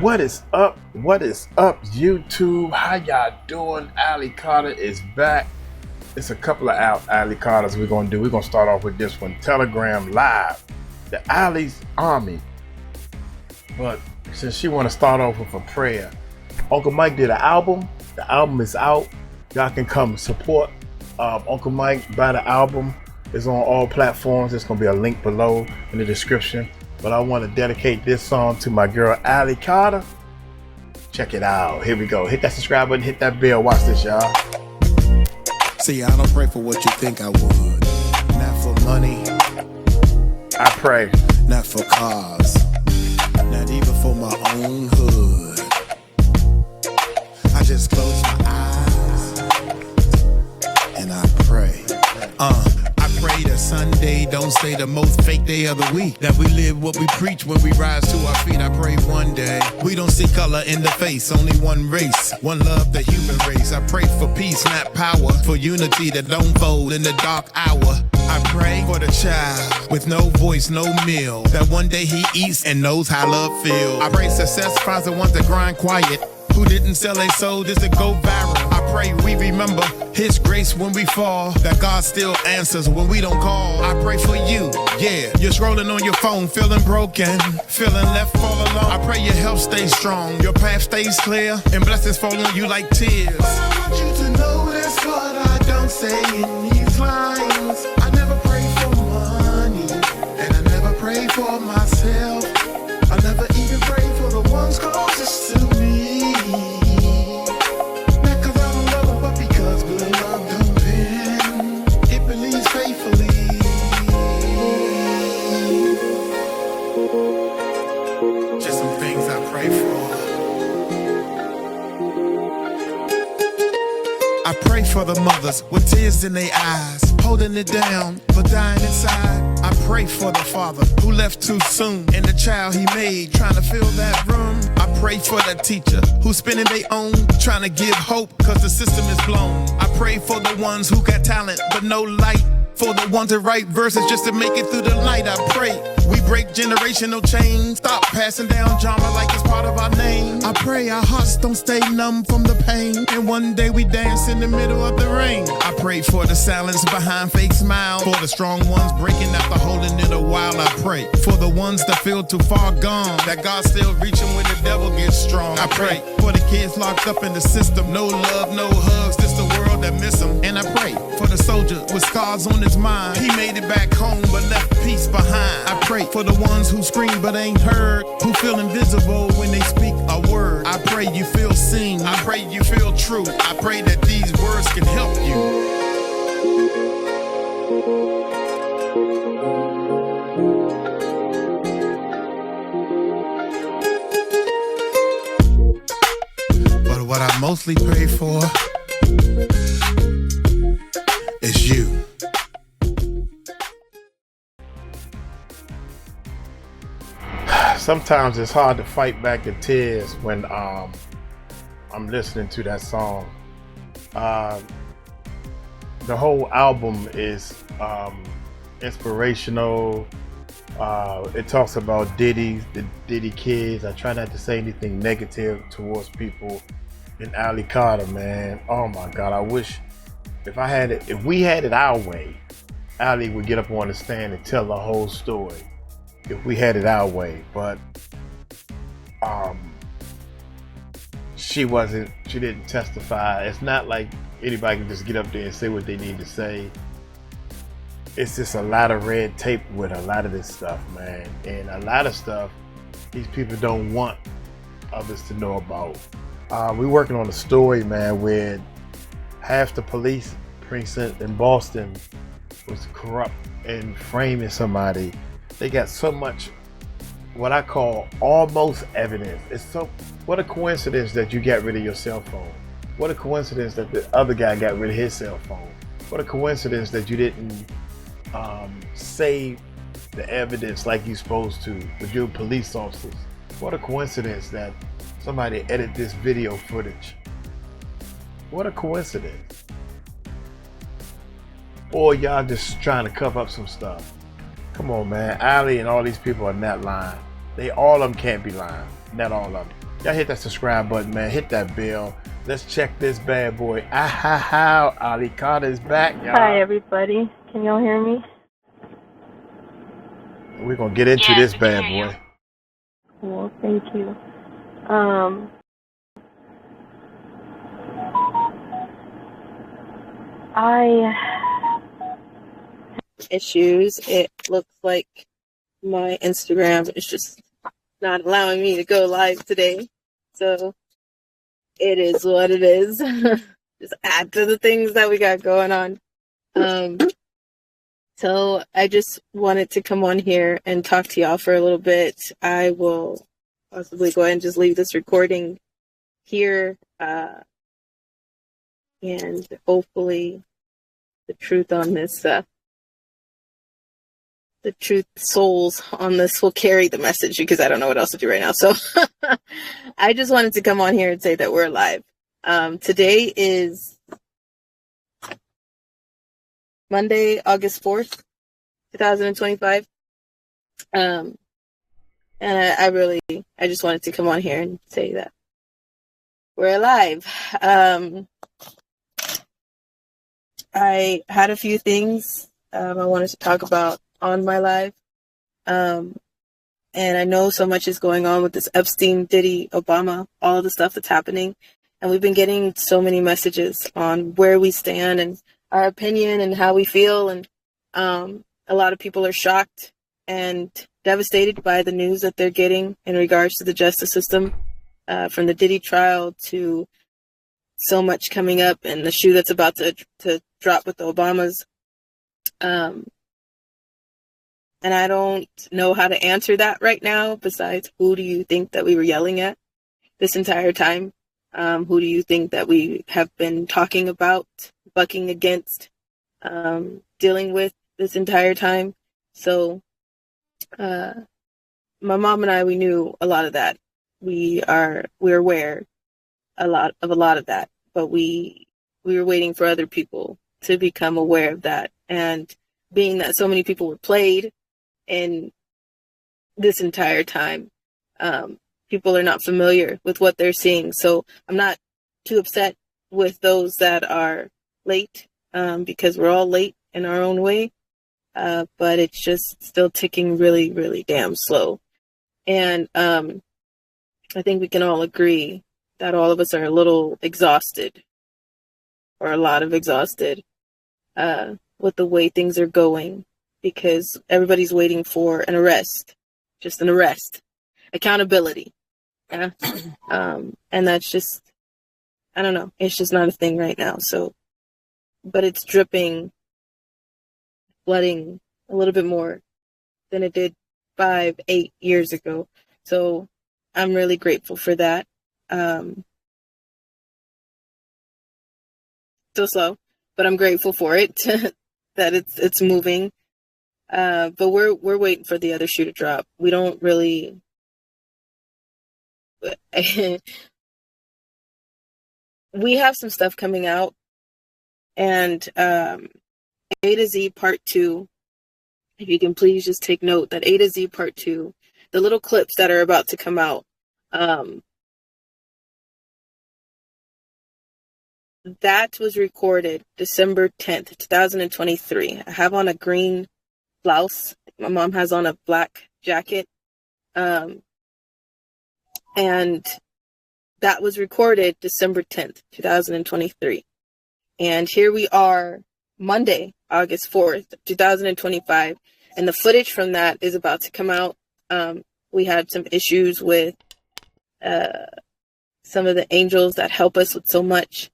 What is up? What is up, YouTube? How y'all doing? Ali Carter is back. It's a couple of Ali Carters we're gonna do. We're gonna start off with this one. Telegram Live, the Ali's Army. But since she wanna start off with a prayer, Uncle Mike did an album. The album is out. Y'all can come support Uncle Mike. Buy the album. It's on all platforms. There's gonna be a link below in the description. But I want to dedicate this song to my girl Ali Carter. Check it out. Here we go. Hit that subscribe button, hit that bell. Watch this, y'all. See, I don't pray for what you think I would. Not for money. I pray. Not for cars. Not even for my own hood. I just close my eyes and I pray. I pray that Sunday don't stay the most fake day of the week. That we live what we preach when we rise to our feet. I pray one day we don't see color in the face. Only one race, one love, the human race. I pray for peace, not power. For unity that don't fold in the dark hour. I pray for the child with no voice, no meal. That one day he eats and knows how love feels. I pray success finds the ones that grind quiet. Who didn't sell a soul just to go viral. I pray we remember His grace when we fall. That God still answers when we don't call. I pray for you, yeah. You're scrolling on your phone, feeling broken, feeling left all alone. I pray your health stays strong, your path stays clear, and blessings fall on you like tears. But I want you to know that's what I don't say in these lines. I never pray for money, and I never pray for myself. I never even pray for the ones closest to me. I pray for the mothers with tears in their eyes, holding it down but dying inside. I pray for the father who left too soon and the child he made trying to fill that room. I pray for the teacher who's spinning their own, trying to give hope cause the system is blown. I pray for the ones who got talent but no light, for the ones that write verses just to make it through the night. I pray we break generational chains, stop passing down drama like it's part of our name. I pray our hearts don't stay numb from the pain, and one day we dance in the middle of the rain. I pray for the silence behind fake smiles, for the strong ones breaking out the holding it a while. I pray for the ones that feel too far gone, that God's still reaching when the devil gets strong. I pray for the kids locked up in the system, no love, no hugs, just the world that miss them. And I pray for the soldier with scars on his mind, he made it back home but left peace behind. I pray for the ones who scream but ain't heard, who feel invisible when they speak a word. I pray you feel seen, I pray you feel true. I pray that these words can help you. But what I mostly pray for is you. Sometimes it's hard to fight back the tears when I'm listening to that song. The whole album is inspirational. It talks about Diddy, the Diddy kids. I try not to say anything negative towards people in Ali Carter, man. Oh my God, I wish if we had it our way, Ali would get up on the stand and tell the whole story. If we had it our way, but she didn't testify. It's not like anybody can just get up there and say what they need to say. It's just a lot of red tape with a lot of this stuff, man, and a lot of stuff these people don't want others to know about. We're working on a story, man, where half the police precinct in Boston was corrupt and framing somebody. They got so much, what I call almost evidence. What a coincidence that you got rid of your cell phone. What a coincidence that the other guy got rid of his cell phone. What a coincidence that you didn't save the evidence like you're supposed to with your police officers. What a coincidence that somebody edited this video footage. What a coincidence. Or y'all just trying to cover up some stuff. Come on, man. Ali and all these people are not lying. They all of them can't be lying. Not all of them. Y'all hit that subscribe button, man. Hit that bell. Let's check this bad boy. Ali Carter's back, y'all. Hi, everybody. Can y'all hear me? We're gonna get into this bad boy. Well, thank you. Issues. It looks like my Instagram is just not allowing me to go live today. So it is what it is. Just add to the things that we got going on. So I just wanted to come on here and talk to y'all for a little bit. I will possibly go ahead and just leave this recording here. And hopefully the truth on this, the truth souls on this will carry the message, because I don't know what else to do right now. So I just wanted to come on here and say that we're live. Today is Monday, August 4th, 2025. And I just wanted to come on here and say that we're alive. I had a few things I wanted to talk about on my live. And I know so much is going on with this Epstein, Diddy, Obama, all the stuff that's happening. And we've been getting so many messages on where we stand and our opinion and how we feel. And a lot of people are shocked and devastated by the news that they're getting in regards to the justice system, from the Diddy trial to so much coming up and the shoe that's about to drop with the Obamas. And I don't know how to answer that right now, besides who do you think that we were yelling at this entire time? Who do you think that we have been talking about, bucking against, dealing with this entire time? So my mom and I, we knew a lot of that. We're aware a lot of that, but we were waiting for other people to become aware of that. And being that so many people were played in this entire time, people are not familiar with what they're seeing. So I'm not too upset with those that are late, because we're all late in our own way. But it's just still ticking really, really damn slow. And I think we can all agree that all of us are a little exhausted, or a lot of exhausted, with the way things are going, because everybody's waiting for an arrest, just an arrest, accountability. Yeah. And that's just, I don't know, it's just not a thing right now. So, but it's dripping, flooding a little bit more than it did 5-8 years ago. So I'm really grateful for that. Still slow, but I'm grateful for it, that it's moving. But we're waiting for the other shoe to drop. We don't really. We have some stuff coming out, and A to Z Part 2. If you can please just take note that A to Z Part 2, the little clips that are about to come out, that was recorded December 10th, 2023. I have on a green blouse. My mom has on a black jacket. And that was recorded December 10th, 2023. And here we are, Monday, August 4th, 2025. And the footage from that is about to come out. We had some issues with some of the angels that help us with so much.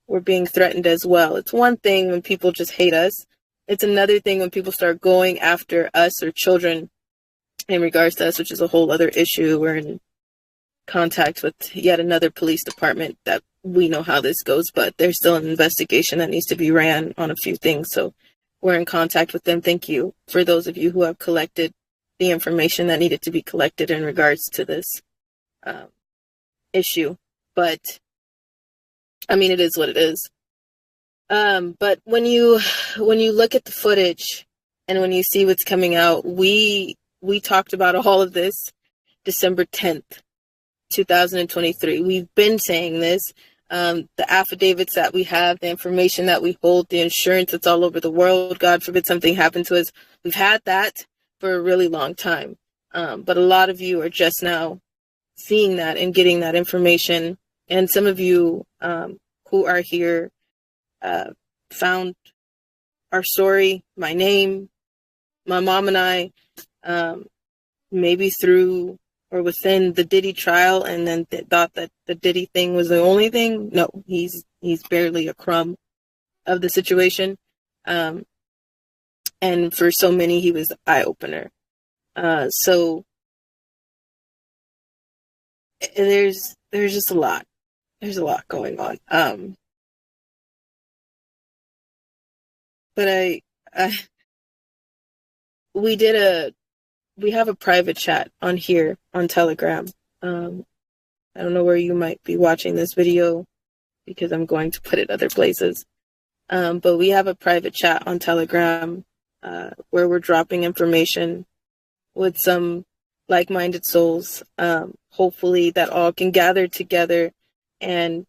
We're being threatened as well. It's one thing when people just hate us. It's another thing when people start going after us or children in regards to us, which is a whole other issue. We're in contact with yet another police department that we know how this goes, but there's still an investigation that needs to be ran on a few things. So we're in contact with them. Thank you for those of you who have collected the information that needed to be collected in regards to this issue. But I mean, it is what it is. But when you look at the footage and when you see what's coming out, we we talked about all of this December 10th, 2023. We've been saying this. The affidavits that we have, the information that we hold, the insurance that's all over the world, God forbid something happened to us. We've had that for a really long time. But a lot of you are just now seeing that and getting that information. And some of you who are here found our story, my name, my mom and I, maybe through or within the Diddy trial, and then thought that the Diddy thing was the only thing. No, he's barely a crumb of the situation. And for so many, he was the eye-opener. So there's just a lot. There's a lot going on. But we have a private chat on here on Telegram. I don't know where you might be watching this video because I'm going to put it other places. But we have a private chat on Telegram where we're dropping information with some like-minded souls, hopefully that all can gather together and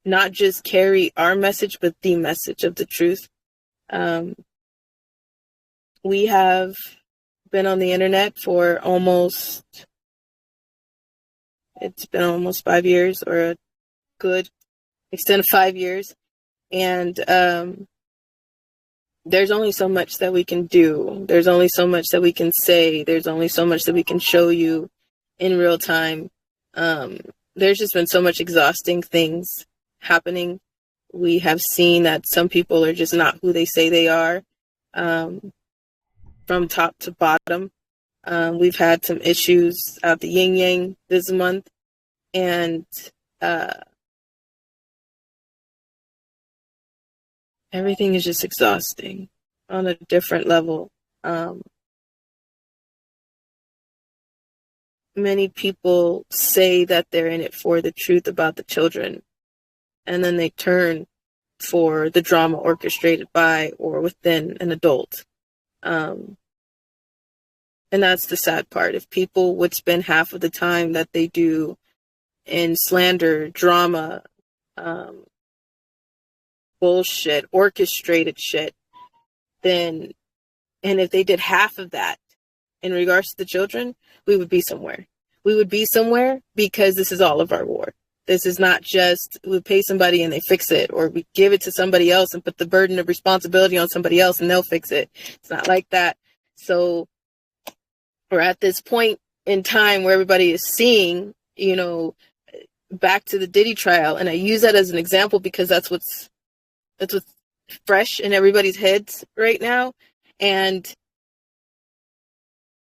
not just carry our message, but the message of the truth. We have been on the internet for it's been almost 5 years, or a good extent of 5 years. And there's only so much that we can do. There's only so much that we can say. There's only so much that we can show you in real time. There's just been so much exhausting things happening. We have seen that some people are just not who they say they are, from top to bottom. We've had some issues at the yin yang this month, and everything is just exhausting on a different level. Many people say that they're in it for the truth about the children, and then they turn for the drama orchestrated by or within an adult. And that's the sad part. If people would spend half of the time that they do in slander, drama, bullshit, orchestrated shit, then, and if they did half of that in regards to the children, we would be somewhere. We would be somewhere because this is all of our war. This is not just we pay somebody and they fix it, or we give it to somebody else and put the burden of responsibility on somebody else and they'll fix it. It's not like that. So we're at this point in time where everybody is seeing, back to the Diddy trial. And I use that as an example because that's what's fresh in everybody's heads right now. And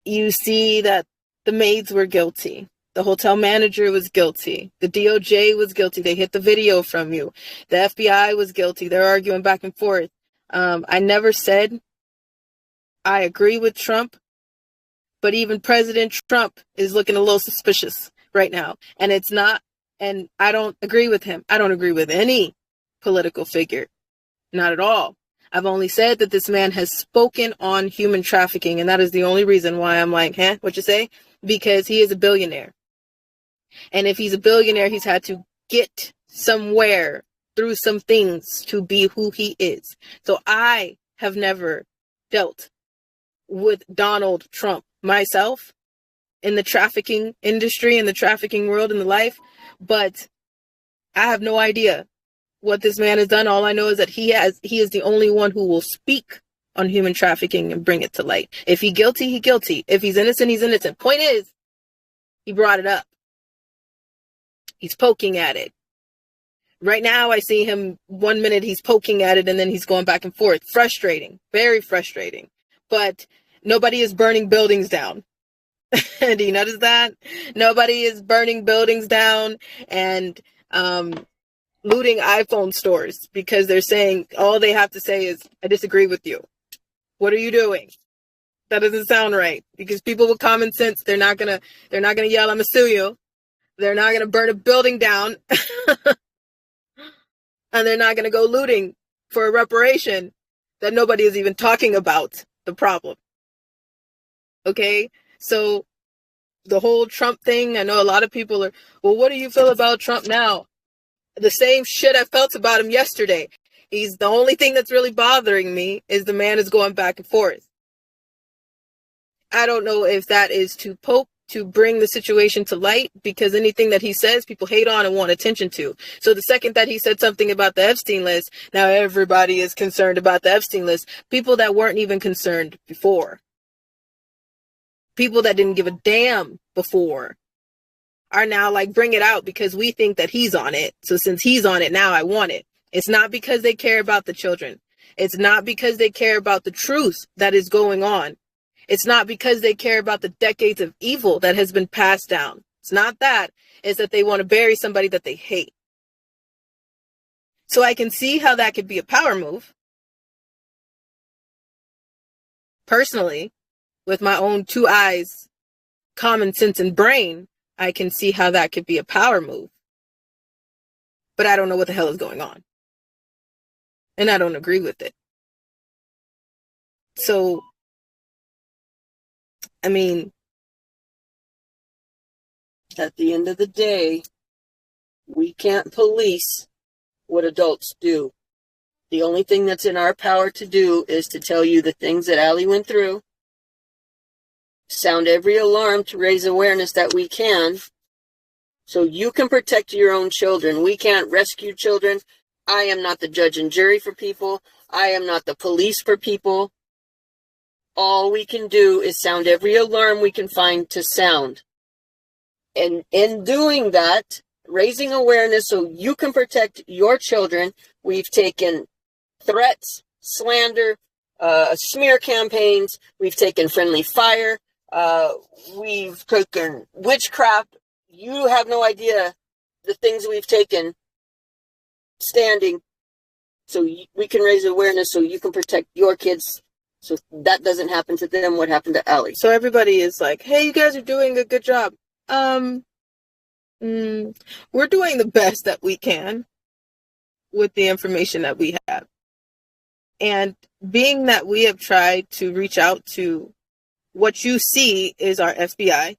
you see that the maids were guilty. The hotel manager was guilty. The DOJ was guilty. They hid the video from you. The FBI was guilty. They're arguing back and forth. I never said I agree with Trump, but even President Trump is looking a little suspicious right now. And it's not, and I don't agree with him. I don't agree with any political figure. Not at all. I've only said that this man has spoken on human trafficking, and that is the only reason why I'm like, what you say? Because he is a billionaire. And if he's a billionaire, he's had to get somewhere through some things to be who he is. So I have never dealt with Donald Trump myself in the trafficking industry, in the trafficking world, in the life, but I have no idea what this man has done. All I know is that he is the only one who will speak on human trafficking and bring it to light. If he's guilty, he's guilty. If he's innocent, he's innocent. Point is, he brought it up. He's poking at it. Right now, I see him 1 minute he's poking at it and then he's going back and forth. Frustrating. Very frustrating. But nobody is burning buildings down. Do you notice that? Nobody is burning buildings down and looting iPhone stores because they're saying all they have to say is, I disagree with you. What are you doing? That doesn't sound right, because people with common sense, they're not gonna yell, I'm gonna sue you. They're not gonna burn a building down. And they're not gonna go looting for a reparation that nobody is even talking about the problem. Okay? So the whole Trump thing, I know a lot of people are, well, what do you feel about Trump now? The same shit I felt about him yesterday. He's the only thing that's really bothering me is the man is going back and forth. I don't know if that is to poke, to bring the situation to light, because anything that he says, people hate on and want attention to. So the second that he said something about the Epstein list, now everybody is concerned about the Epstein list. People that weren't even concerned before. People that didn't give a damn before are now like, bring it out because we think that he's on it. So since he's on it, now I want it. It's not because they care about the children. It's not because they care about the truth that is going on. It's not because they care about the decades of evil that has been passed down. It's not that. It's that they want to bury somebody that they hate. So I can see how that could be a power move. Personally, with my own two eyes, common sense, and brain, I can see how that could be a power move. But I don't know what the hell is going on. And I don't agree with it. So, I mean, at the end of the day, we can't police what adults do. The only thing that's in our power to do is to tell you the things that Allie went through, sound every alarm to raise awareness that we can, so you can protect your own children. We can't rescue children. I am not the judge and jury for people. I am not the police for people. All we can do is sound every alarm we can find to sound. And in doing that, raising awareness so you can protect your children, we've taken threats, slander, smear campaigns, we've taken friendly fire, we've taken witchcraft. You have no idea the things we've taken standing so we can raise awareness so you can protect your kids so that doesn't happen to them what happened to Allie. So everybody is like, hey, you guys are doing a good job. We're doing the best that we can with the information that we have. And being that we have tried to reach out to, what you see is our FBI.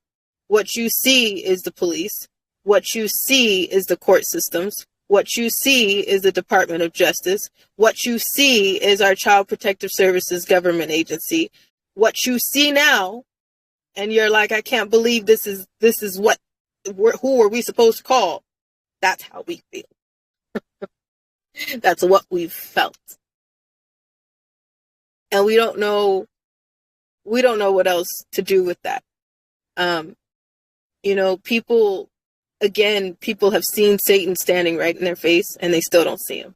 What you see is the police. What you see is the court systems. What you see is the Department of Justice. What you see is our Child Protective Services government agency. What you see now, and you're like, I can't believe this is what, who are we supposed to call? That's how we feel. That's what we've felt. And we don't know what else to do with that. People have seen Satan standing right in their face and they still don't see him.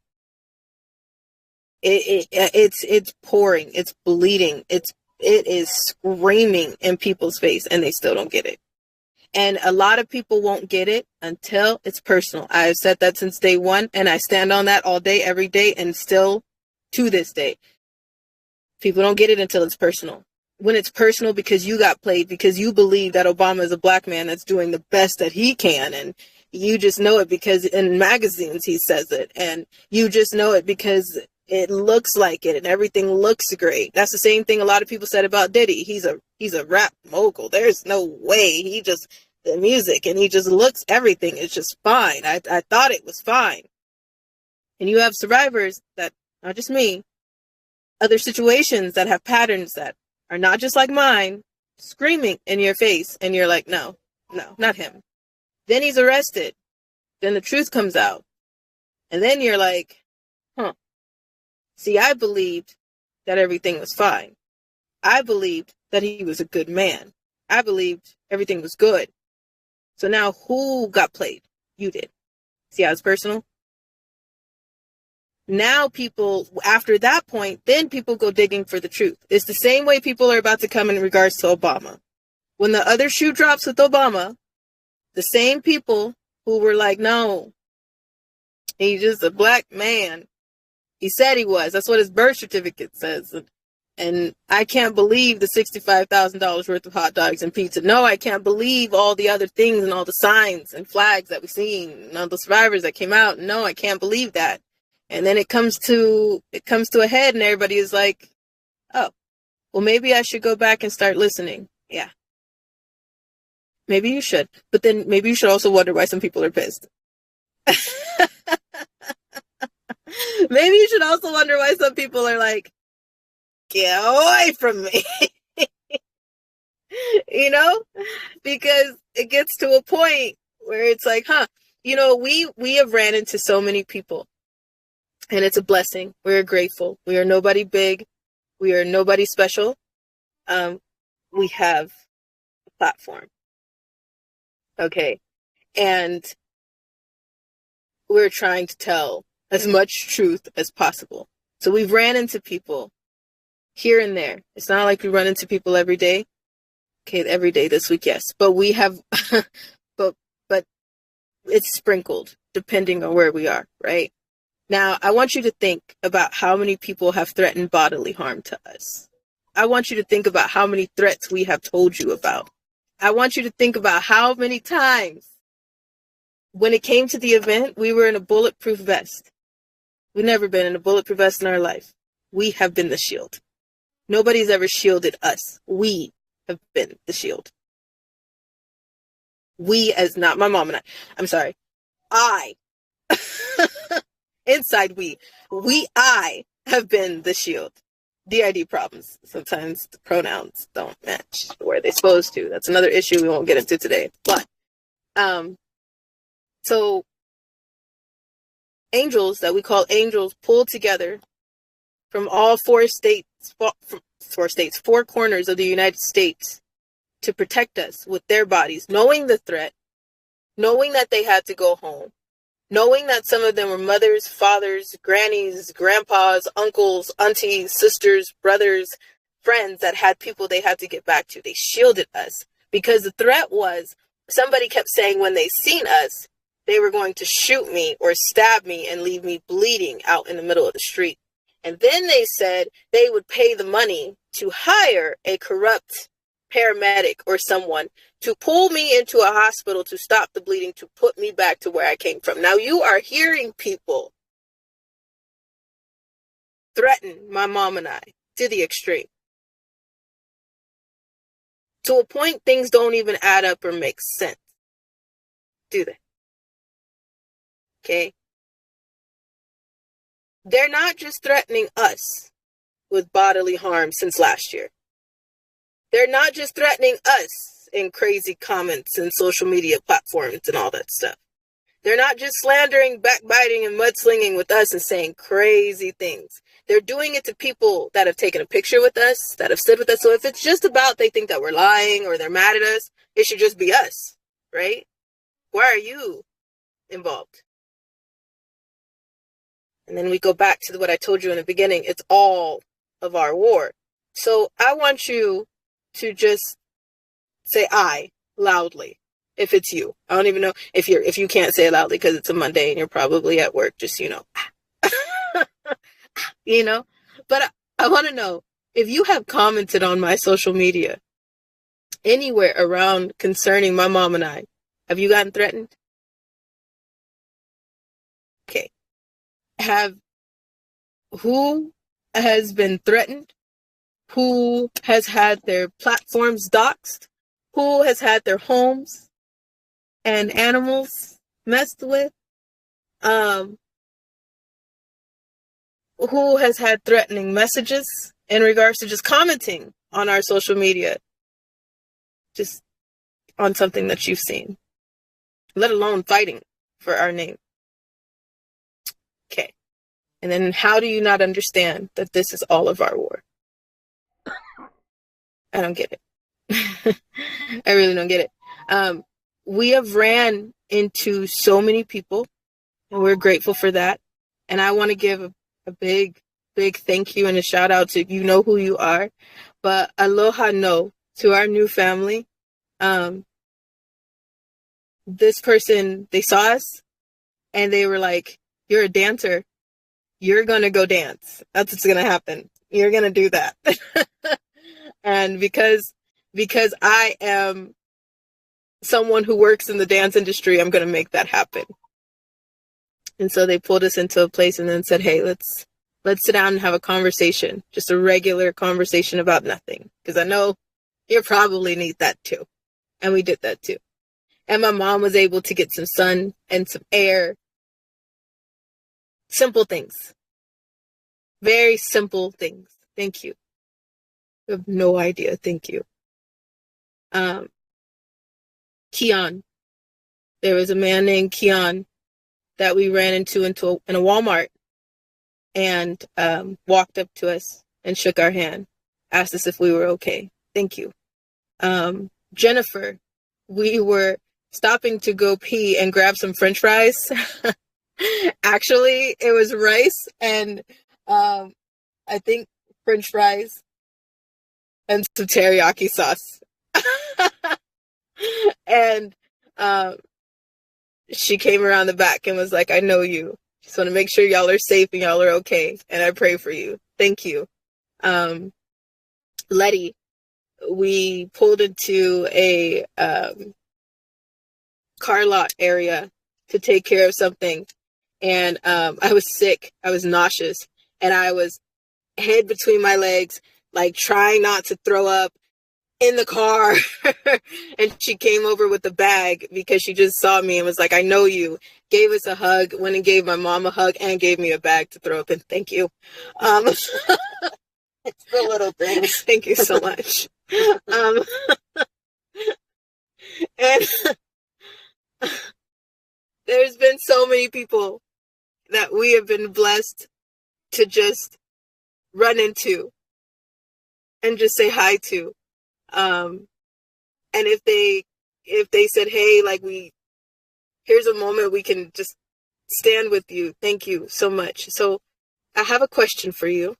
It's pouring, it's bleeding, it is screaming in people's face and they still don't get it. And a lot of people won't get it until it's personal. I've said that since day one and I stand on that all day, every day, and still to this day. People don't get it until it's personal. When it's personal because you got played, because you believe that Obama is a black man that's doing the best that he can, and you just know it because in magazines he says it, and you just know it because it looks like it and everything looks great. That's the same thing a lot of people said about Diddy. He's a rap mogul. There's no way. The music, and he just looks, everything is just fine. I thought it was fine. And you have survivors that, not just me, other situations that have patterns that are not just like mine, screaming in your face, and you're like, no, not him. Then he's arrested. Then the truth comes out. And then you're like, see, I believed that everything was fine. I believed that he was a good man. I believed everything was good. So now who got played? You did. See how it's personal? Now people, after that point, then people go digging for the truth. It's the same way people are about to come in regards to Obama. When the other shoe drops with Obama, the same people who were like, no, he's just a black man. He said he was. That's what his birth certificate says. And I can't believe the $65,000 worth of hot dogs and pizza. No, I can't believe all the other things and all the signs and flags that we've seen and all the survivors that came out. No, I can't believe that. And then it comes to a head and everybody is like, oh, well, maybe I should go back and start listening. Yeah. Maybe you should. But then maybe you should also wonder why some people are pissed. Maybe you should also wonder why some people are like, get away from me. You know? Because it gets to a point where it's like, we have ran into so many people. And it's a blessing. We're grateful. We are nobody big. We are nobody special. We have a platform. Okay. And we're trying to tell as much truth as possible. So we've ran into people here and there. It's not like we run into people every day. Okay, every day this week, yes. But we have, but it's sprinkled depending on where we are, right? Now, I want you to think about how many people have threatened bodily harm to us. I want you to think about how many threats we have told you about. I want you to think about how many times when it came to the event, we were in a bulletproof vest. We've never been in a bulletproof vest in our life. We have been the shield. Nobody's ever shielded us. We have been the shield. We as not my mom and I. I'm sorry. I. Inside I have been the shield. DID problems. Sometimes the pronouns don't match where they're supposed to. That's another issue we won't get into today. But, so angels that we call angels pulled together from all four corners of the United States to protect us with their bodies, knowing the threat, knowing that they had to go home, knowing that some of them were mothers, fathers, grannies, grandpas, uncles, aunties, sisters, brothers, friends that had people they had to get back to. They shielded us because the threat was somebody kept saying when they seen us, they were going to shoot me or stab me and leave me bleeding out in the middle of the street. And then they said they would pay the money to hire a corrupt paramedic or someone to pull me into a hospital to stop the bleeding, to put me back to where I came from. Now you are hearing people threaten my mom and I to the extreme. To a point, things don't even add up or make sense, do they? Okay? They're not just threatening us with bodily harm since last year. They're not just threatening us in crazy comments and social media platforms and all that stuff. They're not just slandering, backbiting, and mudslinging with us and saying crazy things. They're doing it to people that have taken a picture with us, that have stood with us. So if it's just about they think that we're lying or they're mad at us, it should just be us, right? Why are you involved? And then we go back to what I told you in the beginning. It's all of our war. So I want you to just say I loudly if it's you. I don't even know if you can't say it loudly because it's a Monday and you're probably at work, just, but I want to know if you have commented on my social media anywhere around concerning my mom and I, have you gotten threatened? Okay. Who has been threatened? Who has had their platforms doxxed? Who has had their homes and animals messed with? Who has had threatening messages in regards to just commenting on our social media, just on something that you've seen, let alone fighting for our name? Okay. And then how do you not understand that this is all of our war? I don't get it. I really don't get it. We have ran into so many people, and we're grateful for that. And I want to give a big, big thank you and a shout out to you know who you are. But aloha no to our new family. This person, they saw us and they were like, you're a dancer. You're going to go dance. That's what's going to happen. You're going to do that. And because I am someone who works in the dance industry, I'm going to make that happen. And so they pulled us into a place and then said, hey, let's sit down and have a conversation, just a regular conversation about nothing. Because I know You probably need that too. And we did that too. And my mom was able to get some sun and some air. Simple things. Very simple things. Thank you. You have no idea. Thank you. Keon. There was a man named Keon that we ran into in a Walmart, and walked up to us and shook our hand, asked us if we were okay. Thank you. Jennifer, we were stopping to go pee and grab some French fries. Actually, it was rice and I think French fries and some teriyaki sauce. And she came around the back and was like, I know you. Just want to make sure y'all are safe and y'all are okay. And I pray for you. Thank you. Letty, we pulled into a car lot area to take care of something. And I was sick. I was nauseous. And I was head between my legs, like trying not to throw up in the car. And she came over with the bag because she just saw me and was like, I know you. Gave us a hug, went and gave my mom a hug, and gave me a bag to throw up in. Thank you. It's the little things. Thank you so much. And there's been so many people that we have been blessed to just run into and just say hi to. And if they said, hey, like here's a moment we can just stand with you. Thank you so much. So I have a question for you,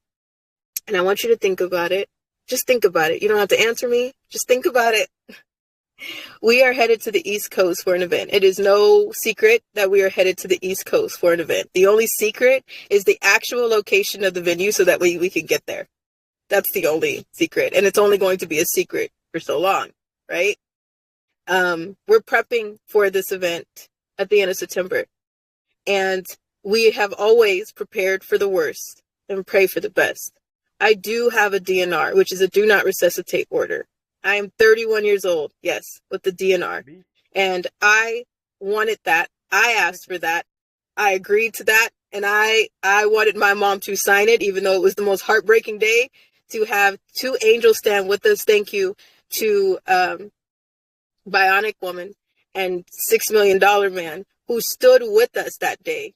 and I want you to think about it. Just think about it. You don't have to answer me. Just think about it. We are headed to the East Coast for an event. It is no secret that we are headed to the East Coast for an event. The only secret is the actual location of the venue so that we can get there. That's the only secret. And it's only going to be a secret for so long, right? We're prepping for this event at the end of September. And we have always prepared for the worst and pray for the best. I do have a DNR, which is a do not resuscitate order. I am 31 years old, yes, with the DNR. And I wanted that. I asked for that. I agreed to that. And I wanted my mom to sign it, even though it was the most heartbreaking day, to have two angels stand with us. Thank you to Bionic Woman and $6 Million Man, who stood with us that day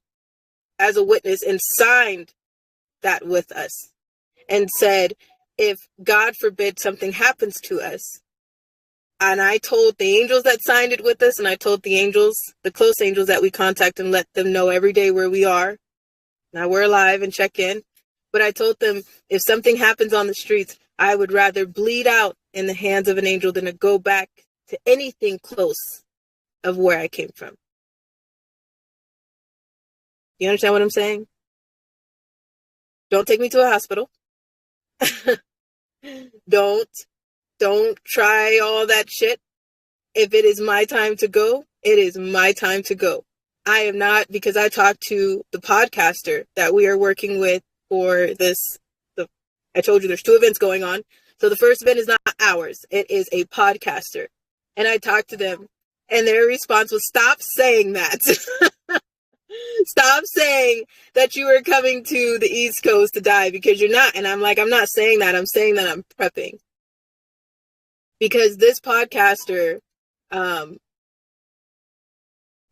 as a witness and signed that with us and said, if God forbid something happens to us. And I told the angels that signed it with us, and I told the angels, the close angels that we contact, and let them know every day where we are. Now we're alive and check in. But I told them, if something happens on the streets, I would rather bleed out in the hands of an angel than to go back to anything close of where I came from. You understand what I'm saying? Don't take me to a hospital. Don't try all that shit. If it is my time to go, it is my time to go. I am not, because I talked to the podcaster that we are working with for this. I told you there's 2 events going on. So the first event is not ours. It is a podcaster. And I talked to them, and their response was, stop saying that. Stop saying that you are coming to the East Coast to die, because you're not. And I'm like, I'm not saying that. I'm saying that I'm prepping. Because this podcaster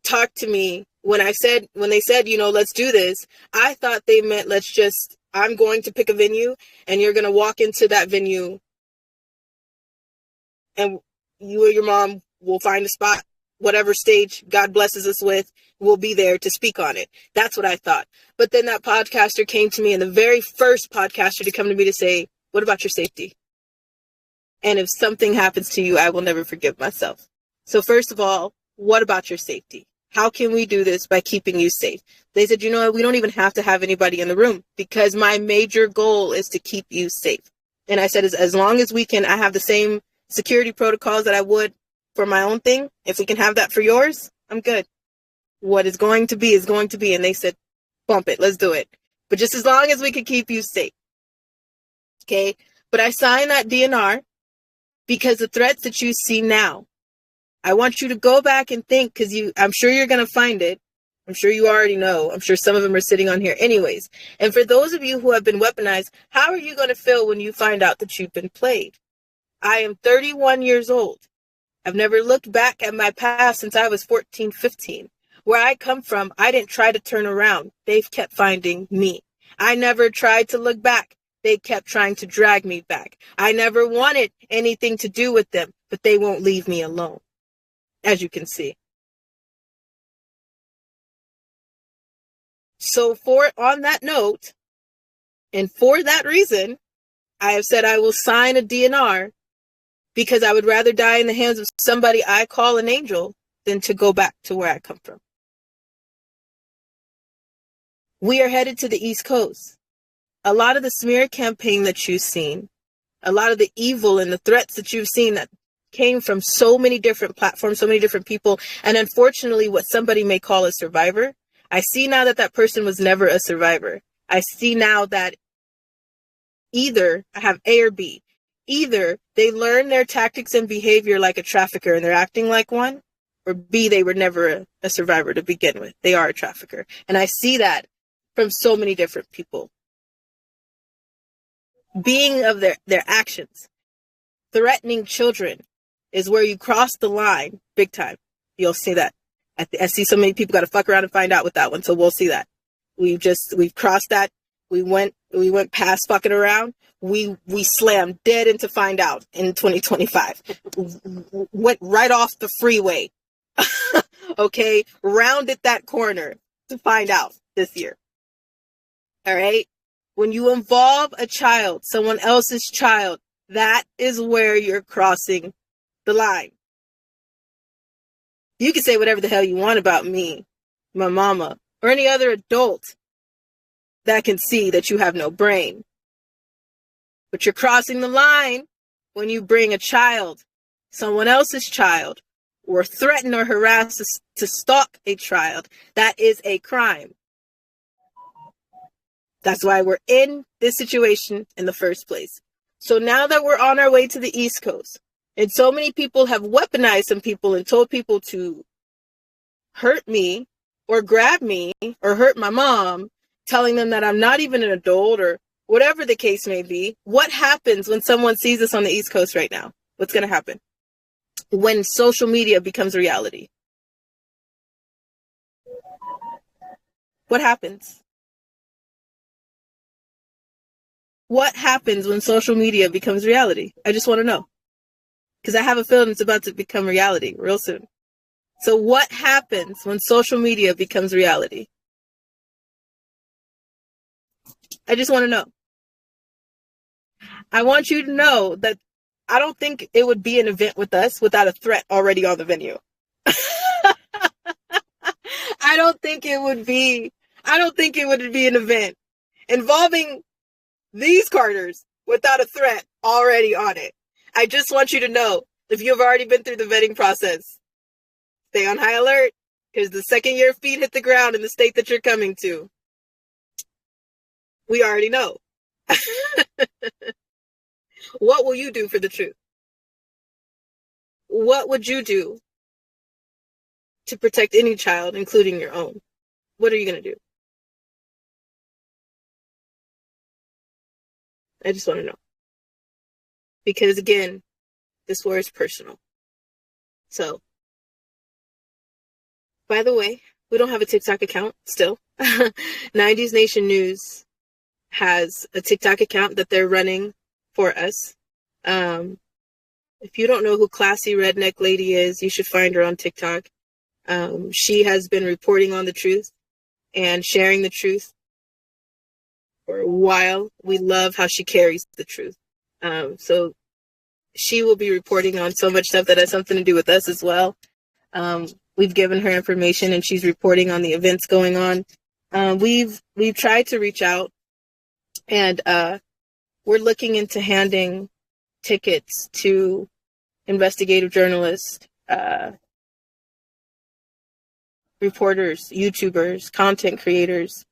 talked to me when they said, let's do this. I thought they meant I'm going to pick a venue and you're going to walk into that venue and you or your mom will find a spot, whatever stage God blesses us with, we'll be there to speak on it. That's what I thought. But then that podcaster came to me, and the very first podcaster to come to me to say, what about your safety? And if something happens to you, I will never forgive myself. So first of all, what about your safety? How can we do this by keeping you safe? They said, we don't even have to have anybody in the room, because my major goal is to keep you safe. And I said, as long as we can, I have the same security protocols that I would for my own thing. If we can have that for yours, I'm good. What is going to be is going to be. And they said, bump it. Let's do it. But just as long as we can keep you safe. Okay. But I signed that DNR. Because the threats that you see now, I want you to go back and think, because I'm sure you're going to find it. I'm sure you already know. I'm sure some of them are sitting on here anyways. And for those of you who have been weaponized, how are you going to feel when you find out that you've been played? I am 31 years old. I've never looked back at my past since I was 14, 15. Where I come from, I didn't try to turn around. They've kept finding me. I never tried to look back. They kept trying to drag me back. I never wanted anything to do with them, but they won't leave me alone, as you can see. So on that note, and for that reason, I have said I will sign a DNR, because I would rather die in the hands of somebody I call an angel than to go back to where I come from. We are headed to the East Coast. A lot of the smear campaign that you've seen, a lot of the evil and the threats that you've seen that came from so many different platforms, so many different people, and unfortunately what somebody may call a survivor, I see now that that person was never a survivor. I see now that either I have A or B. Either they learn their tactics and behavior like a trafficker and they're acting like one, or B, they were never a survivor to begin with. They are a trafficker. And I see that from so many different people. Being of their actions, threatening children is where you cross the line big time. You'll see that. I see so many people got to fuck around and find out with that one. So we'll see that. We've crossed that. We went past fucking around. We slammed dead into find out in 2025. Went right off the freeway. Okay. Rounded that corner to find out this year. All right. When you involve a child, someone else's child, that is where you're crossing the line. You can say whatever the hell you want about me, my mama, or any other adult that can see that you have no brain. But you're crossing the line when you bring a child, someone else's child, or threaten or harass to stalk a child. That is a crime. That's why we're in this situation in the first place. So now that we're on our way to the East Coast, and so many people have weaponized some people and told people to hurt me or grab me or hurt my mom, telling them that I'm not even an adult or whatever the case may be. What happens when someone sees us on the East Coast right now? What's going to happen? When social media becomes reality. What happens? What happens when social media becomes reality? I just want to know. Because I have a feeling it's about to become reality real soon. So what happens when social media becomes reality? I just want to know. I want you to know that I don't think it would be an event with us without a threat already on the venue. I don't think it would be an event involving these Carters without a threat already on it. I just want you to know, if you've already been through the vetting process, stay on high alert, because the second your feet hit the ground in the state that you're coming to, we already know. What will you do for the truth? What would you do to protect any child, including your own? What are you going to do? I just want to know. Because again, this war is personal. So, by the way, we don't have a TikTok account still. 90s Nation News has a TikTok account that they're running for us. If you don't know who Classy Redneck Lady is, you should find her on TikTok. She has been reporting on the truth and sharing the truth for a while. We love how she carries the truth. So she will be reporting on so much stuff that has something to do with us as well. We've given her information and she's reporting on the events going on. We've tried to reach out, and we're looking into handing tickets to investigative journalists, reporters, YouTubers, content creators,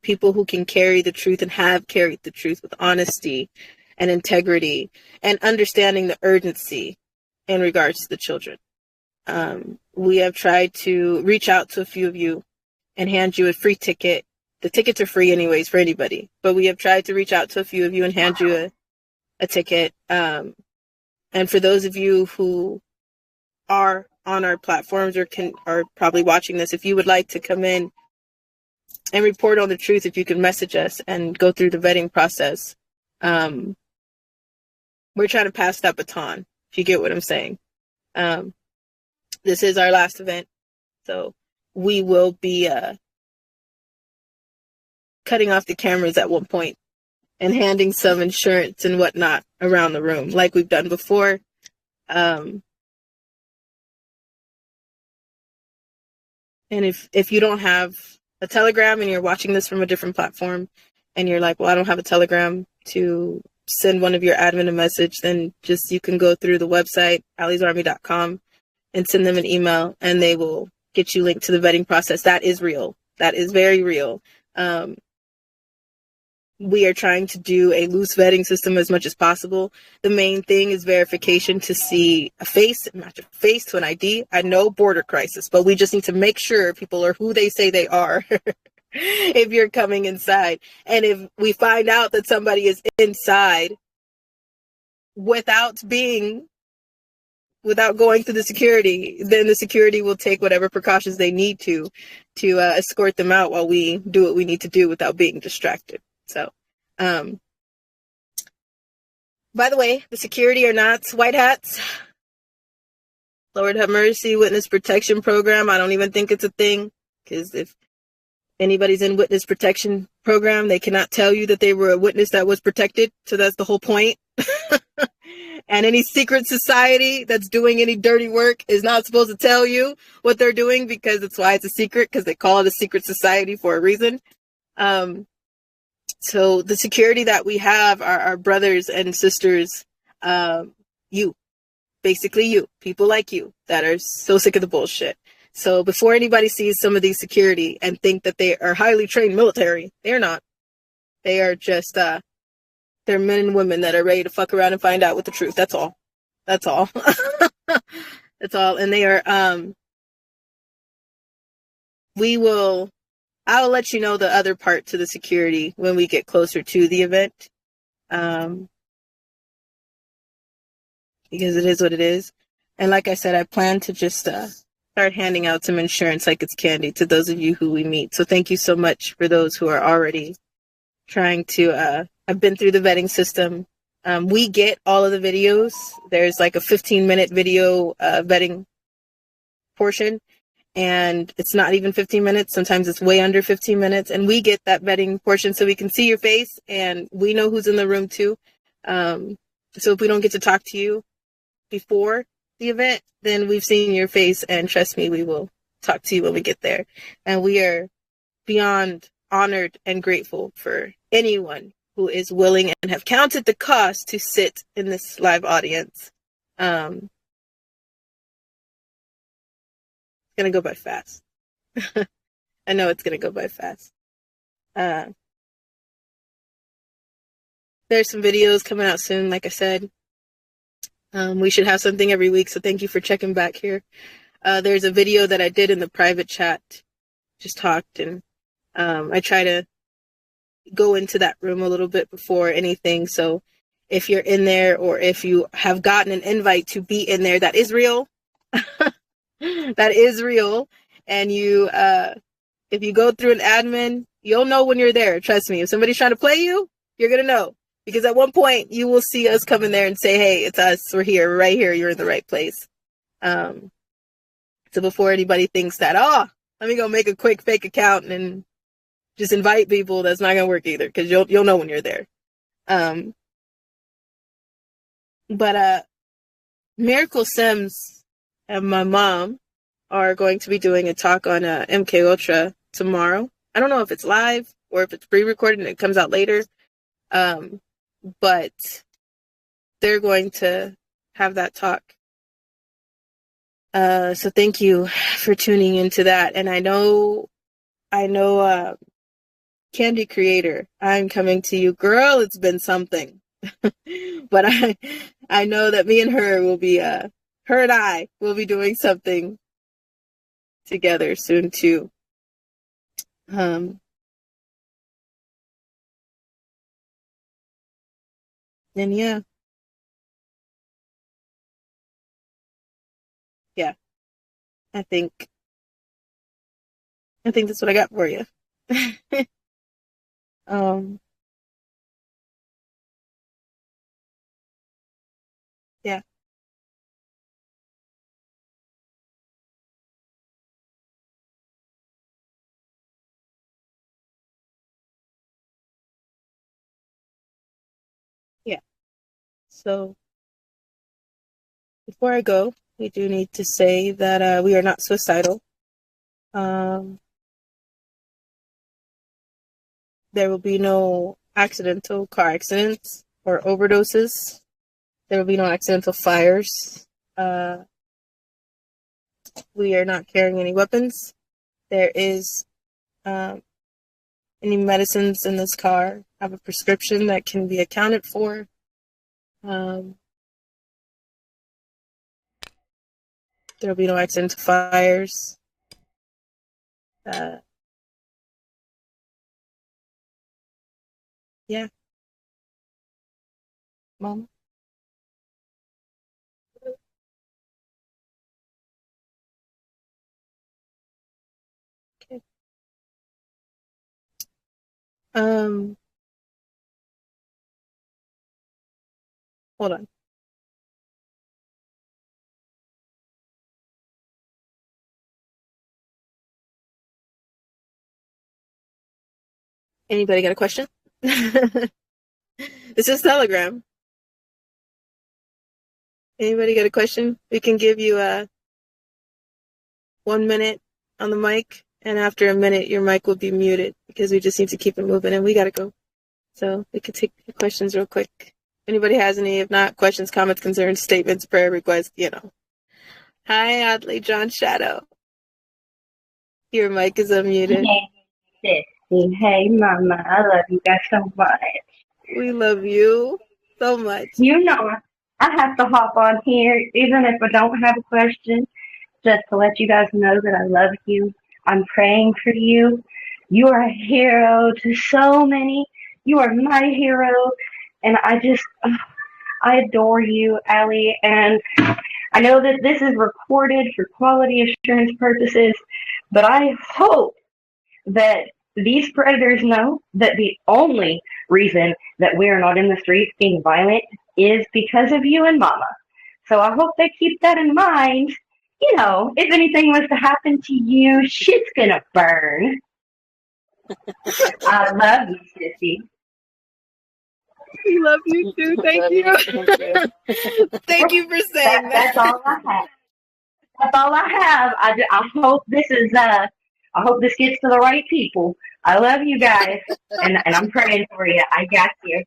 people who can carry the truth and have carried the truth with honesty and integrity and understanding the urgency in regards to the children. We have tried to reach out to a few of you and hand you a free ticket. The tickets are free anyways for anybody, but we have tried to reach out to a few of you and hand you a ticket. And for those of you who are on our platforms or are probably watching this, if you would like to come in and report on the truth, if you can message us and go through the vetting process, we're trying to pass that baton, if you get what I'm saying. This is our last event, so we will be cutting off the cameras at one point and handing some insurance and whatnot around the room like we've done before. And if you don't have a Telegram and you're watching this from a different platform and you're like, well, I don't have a Telegram to send one of your admin a message, then just you can go through the website, allysarmy.com, and send them an email and they will get you linked to the vetting process. That is real. That is very real. We are trying to do a loose vetting system as much as possible. The main thing is verification to see a face, match a face to an ID. I know border crisis, but we just need to make sure people are who they say they are if you're coming inside. And if we find out that somebody is inside without going through the security, then the security will take whatever precautions they need to escort them out while we do what we need to do without being distracted. So, by the way, the security are not white hats. Lord have mercy, witness protection program. I don't even think it's a thing, because if anybody's in witness protection program, they cannot tell you that they were a witness that was protected. So that's the whole point. And any secret society that's doing any dirty work is not supposed to tell you what they're doing, because it's why it's a secret, because they call it a secret society for a reason. So the security that we have are our brothers and sisters, basically you, people like you that are so sick of the bullshit. So before anybody sees some of these security and think that they are highly trained military, they're not. They are just, they're men and women that are ready to fuck around and find out what the truth. That's all. That's all. That's all. And they are, I'll let you know the other part to the security when we get closer to the event. Because it is what it is. And like I said, I plan to just start handing out some insurance like it's candy to those of you who we meet. So thank you so much for those who are already trying to, I've been through the vetting system. We get all of the videos. There's like a 15-minute video vetting portion. And it's not even 15 minutes. Sometimes it's way under 15 minutes. And we get that vetting portion so we can see your face and we know who's in the room too. So if we don't get to talk to you before the event, then we've seen your face, and trust me, we will talk to you when we get there. And we are beyond honored and grateful for anyone who is willing and have counted the cost to sit in this live audience. Gonna go by fast. I know it's gonna go by fast. There's some videos coming out soon, like I said. We should have something every week, so thank you for checking back here. There's a video that I did in the private chat, just talked, and I try to go into that room a little bit before anything. So if you're in there, or if you have gotten an invite to be in there, that is real. That is real. And you, if you go through an admin, you'll know when you're there. Trust me. If somebody's trying to play you, you're going to know. Because at one point you will see us come in there and say, hey, it's us. We're here. We're right here. You're in the right place. So before anybody thinks that, let me go make a quick fake account and just invite people, that's not going to work either. Because you'll know when you're there. But Miracle Sims and my mom are going to be doing a talk on MK Ultra tomorrow. I don't know if it's live or if it's pre-recorded and it comes out later. But they're going to have that talk. So thank you for tuning into that. And I know Candy Creator, I'm coming to you. Girl, it's been something. But I know that me and her will be, her and I will be doing something together soon too. And yeah. Yeah. I think that's what I got for you. Yeah. Yeah. So before I go, we do need to say that we are not suicidal. There will be no accidental car accidents or overdoses. There will be no accidental fires. We are not carrying any weapons. There is any medicines in this car have a prescription that can be accounted for. There will be no accidental fires. Yeah. Mom. Okay. Hold on. Anybody got a question? This is Telegram. Anybody got a question? We can give you 1 minute on the mic, and after a minute, your mic will be muted because we just need to keep it moving, and we gotta go. So we could take your questions real quick. Anybody has any? If not, questions, comments, concerns, statements, prayer requests, you know. Hi, Adley John Shadow. Your mic is unmuted. Hey, Sissy. Hey, Mama. I love you guys so much. We love you so much. You know, I have to hop on here, even if I don't have a question, just to let you guys know that I love you. I'm praying for you. You are a hero to so many. You are my hero. And I adore you, Allie. And I know that this is recorded for quality assurance purposes, but I hope that these predators know that the only reason that we are not in the streets being violent is because of you and Mama. So I hope they keep that in mind. You know, if anything was to happen to you, shit's gonna burn. I love you, Sissy. We love you too. Thank you. Thank you for saying that. That's all I have. That's all I have. I hope this is I hope this gets to the right people. I love you guys, and I'm praying for you. I got you.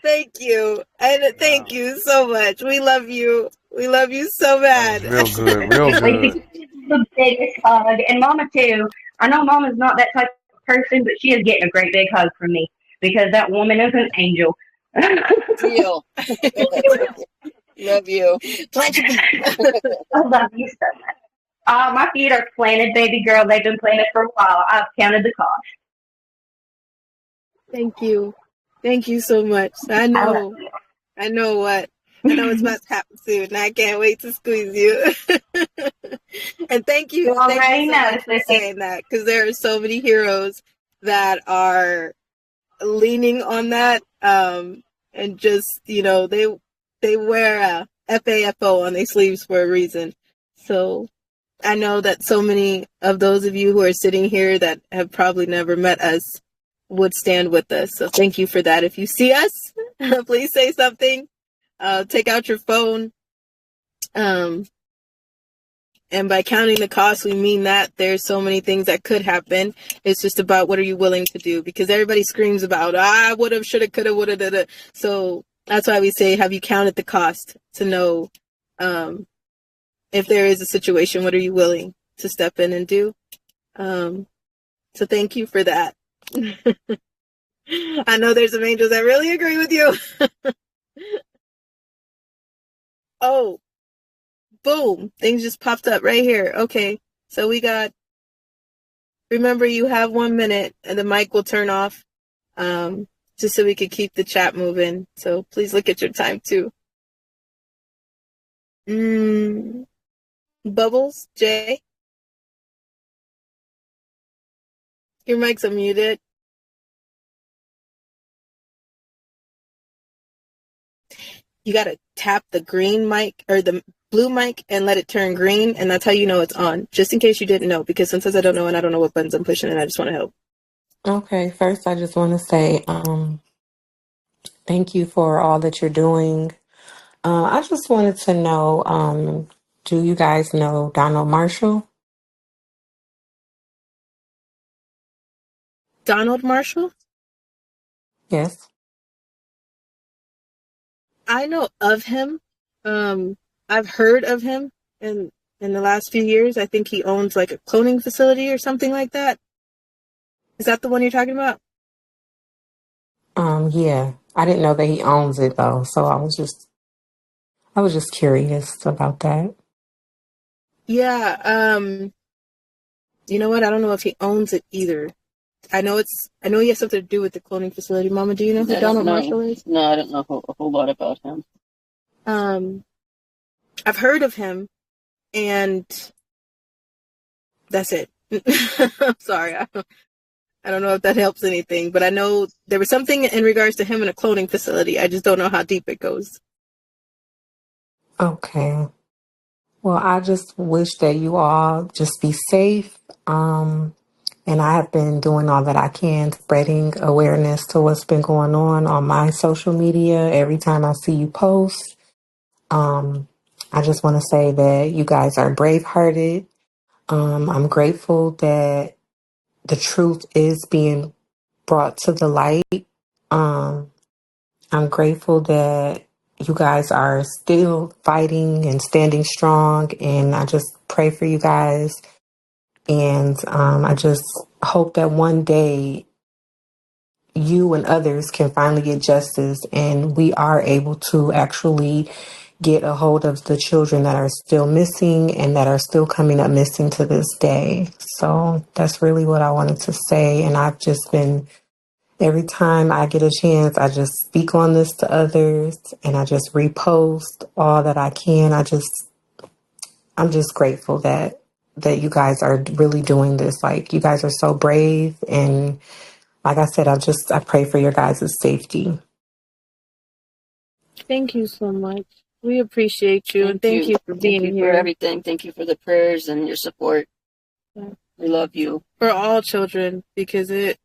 Thank you. And thank you so much. We love you. We love you so bad. Real good, real good. The biggest hug, and Mama too. I know Mama's not that type of person, but she is getting a great big hug from me because that woman is an angel. Deal. Love you. I love you so much. My feet are planted, baby girl. They've been planted for a while. I've counted the cost. Thank you. Thank you so much. I know it's about to happen soon, and I can't wait to squeeze you. And thank you so much for saying that, because there are so many heroes that are leaning on that, and just, you know, they wear a FAFO on their sleeves for a reason. So I know that so many of those of you who are sitting here that have probably never met us would stand with us. So thank you for that. If you see us, please say something. Take out your phone. And by counting the cost, we mean that there's so many things that could happen. It's just about what are you willing to do? Because everybody screams about, I would have, should have, could have, would have, da. So that's why we say, have you counted the cost to know if there is a situation, what are you willing to step in and do? So thank you for that. I know there's some angels that really agree with you. Oh, boom. Things just popped up right here. Okay. So we got, remember you have 1 minute and the mic will turn off. Just so we could keep the chat moving. So please look at your time too. Bubbles, Jay, your mic's unmuted. You gotta tap the green mic or the blue mic and let it turn green, and that's how you know it's on. Just in case you didn't know, because sometimes I don't know and I don't know what buttons I'm pushing, and I just want to help. Okay, first I just want to say thank you for all that you're doing. I just wanted to know, do you guys know Donald Marshall? Donald Marshall? Yes. I know of him. I've heard of him in the last few years. I think he owns like a cloning facility or something like that. Is that the one you're talking about? Yeah. I didn't know that he owns it though, so I was just curious about that. Yeah, you know what? I don't know if he owns it either. I know he has something to do with the cloning facility. Mama, do you know who Donald Marshall is? No, I don't know a whole lot about him. I've heard of him, and that's it. I'm sorry. I don't know if that helps anything, but I know there was something in regards to him in a cloning facility. I just don't know how deep it goes. Okay. Well, I just wish that you all just be safe. And I have been doing all that I can, spreading awareness to what's been going on my social media. Every time I see you post, I just want to say that you guys are brave-hearted. I'm grateful that the truth is being brought to the light. I'm grateful that you guys are still fighting and standing strong. And I just pray for you guys. And I just hope that one day you and others can finally get justice and we are able to actually get a hold of the children that are still missing and that are still coming up missing to this day. So that's really what I wanted to say. And I've just been, every time I get a chance, I just speak on this to others and I just repost all that I can. I'm just grateful that you guys are really doing this. Like, you guys are so brave, and like I said, I pray for your guys' safety. Thank you so much. We appreciate you, and thank you for being here. Thank you for everything. Thank you for the prayers and your support. Yeah. We love you. For all children, because it's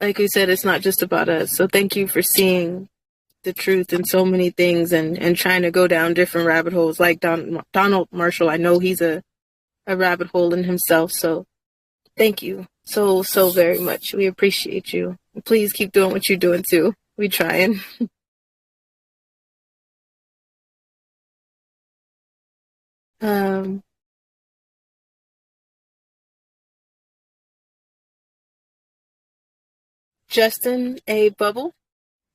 like we said, it's not just about us. So thank you for seeing the truth in so many things and trying to go down different rabbit holes. Like Donald Marshall, I know he's a rabbit hole in himself. So thank you so very much. We appreciate you. Please keep doing what you're doing too. We trying. Justin A. Bubble,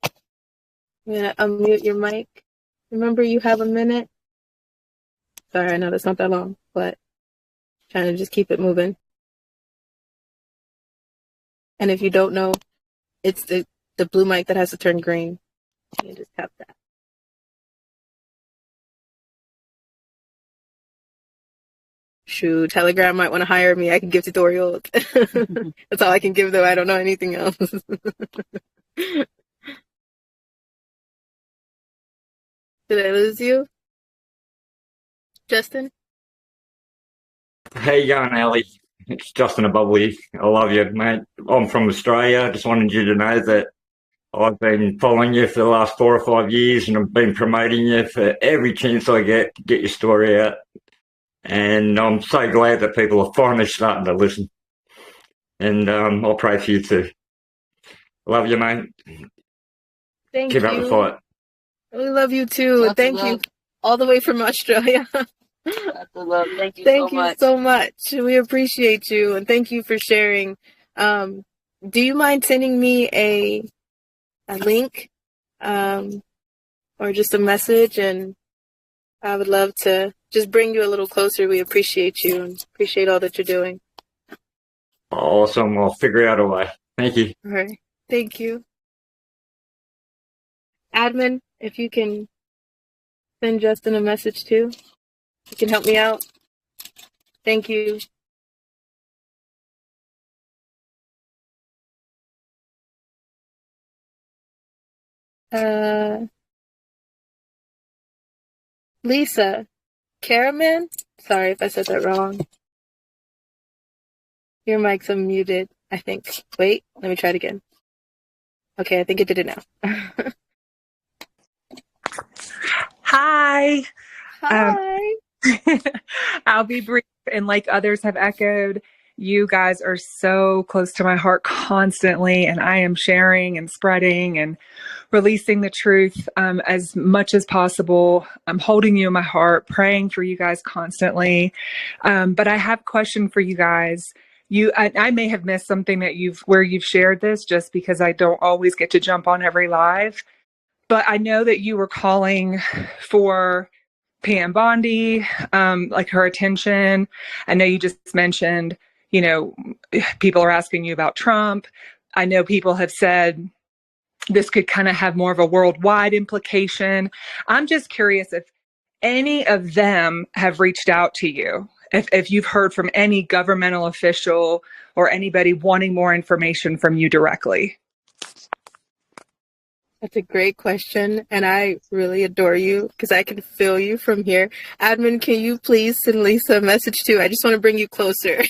I'm gonna unmute your mic. Remember, you have a minute. Sorry, I know that's not that long, but trying to just keep it moving. And if you don't know, it's the blue mic that has to turn green. You just tap that. Shoot, Telegram might want to hire me. I can give tutorials. That's all I can give, though. I don't know anything else. Did I lose you, Justin? How you going, Ali? It's Justin a Bubbly. I love you, mate. I'm from Australia. I just wanted you to know that I've been following you for the last 4 or 5 years, and I've been promoting you for every chance I get to get your story out. And I'm so glad that people are finally starting to listen. And I'll pray for you too. Love you, mate. Thank Keep you. up the fight. We love you too. Thank you. All the way from Australia. That's the love. Thank you Thank so you much. so much. We appreciate you, and thank you for sharing. Do you mind sending me a link, or just a message? And I would love to just bring you a little closer. We appreciate you and appreciate all that you're doing. Awesome. I'll figure out a way. Thank you. All right. Thank you. Admin, if you can send Justin a message too, you can help me out. Thank you. Lisa, Caraman? Sorry if I said that wrong. Your mic's unmuted, I think. Wait, let me try it again. Okay, I think it did it now. Hi. Hi. I'll be brief. And like others have echoed, you guys are so close to my heart constantly. And I am sharing and spreading and releasing the truth as much as possible. I'm holding you in my heart, praying for you guys constantly. But I have a question for you guys. I may have missed something that where you've shared this, just because I don't always get to jump on every live. But I know that you were calling for Pam Bondi, like her attention. I know you just mentioned, people are asking you about Trump. I know people have said this could kind of have more of a worldwide implication. I'm just curious if any of them have reached out to you, if you've heard from any governmental official or anybody wanting more information from you directly. That's a great question, and I really adore you because I can feel you from here. Admin, can you please send Lisa a message too? I just want to bring you closer.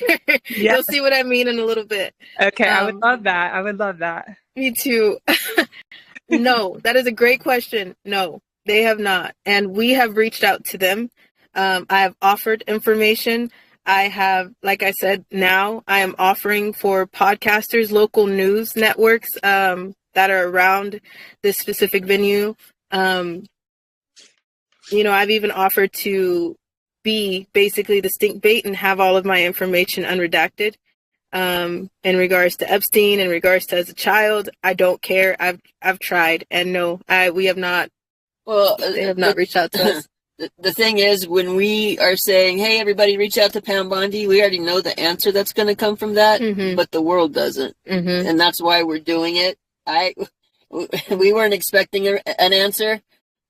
Yeah. You'll see what I mean in a little bit. Okay, I would love that. I would love that. Me too. No, that is a great question. No, they have not. And we have reached out to them. I have offered information. I have, like I said, now I am offering for podcasters, local news networks, that are around this specific venue. I've even offered to be basically the stink bait and have all of my information unredacted. In regards to Epstein, in regards to as a child, I don't care. I've tried, and no, we have not. Well, they have not reached out to us. The thing is, when we are saying, "Hey, everybody, reach out to Pam Bondi," we already know the answer that's going to come from that, but the world doesn't, and that's why we're doing it. We weren't expecting an answer.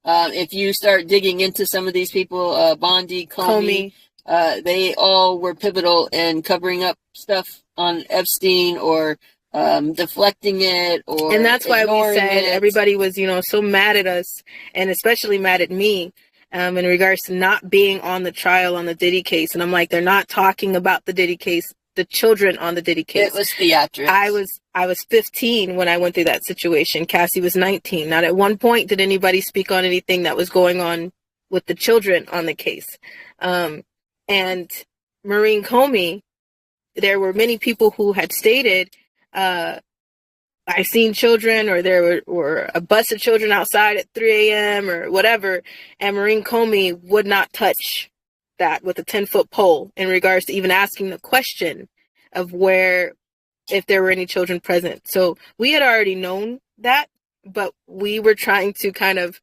If you start digging into some of these people, Bondi, Comey, they all were pivotal in covering up stuff on Epstein or deflecting it, and that's why we said everybody was, so mad at us, and especially mad at me, in regards to not being on the trial on the Diddy case. And I'm like, they're not talking about the Diddy case, the children on the Diddy case. It was theatrics. I was 15 when I went through that situation. Cassie was 19. Not at one point did anybody speak on anything that was going on with the children on the case. And Maureen Comey, there were many people who had stated, I seen children, or there were a bus of children outside at 3 a.m. or whatever. And Maureen Comey would not touch that with a 10-foot pole in regards to even asking the question of if there were any children present. So we had already known that, but we were trying to kind of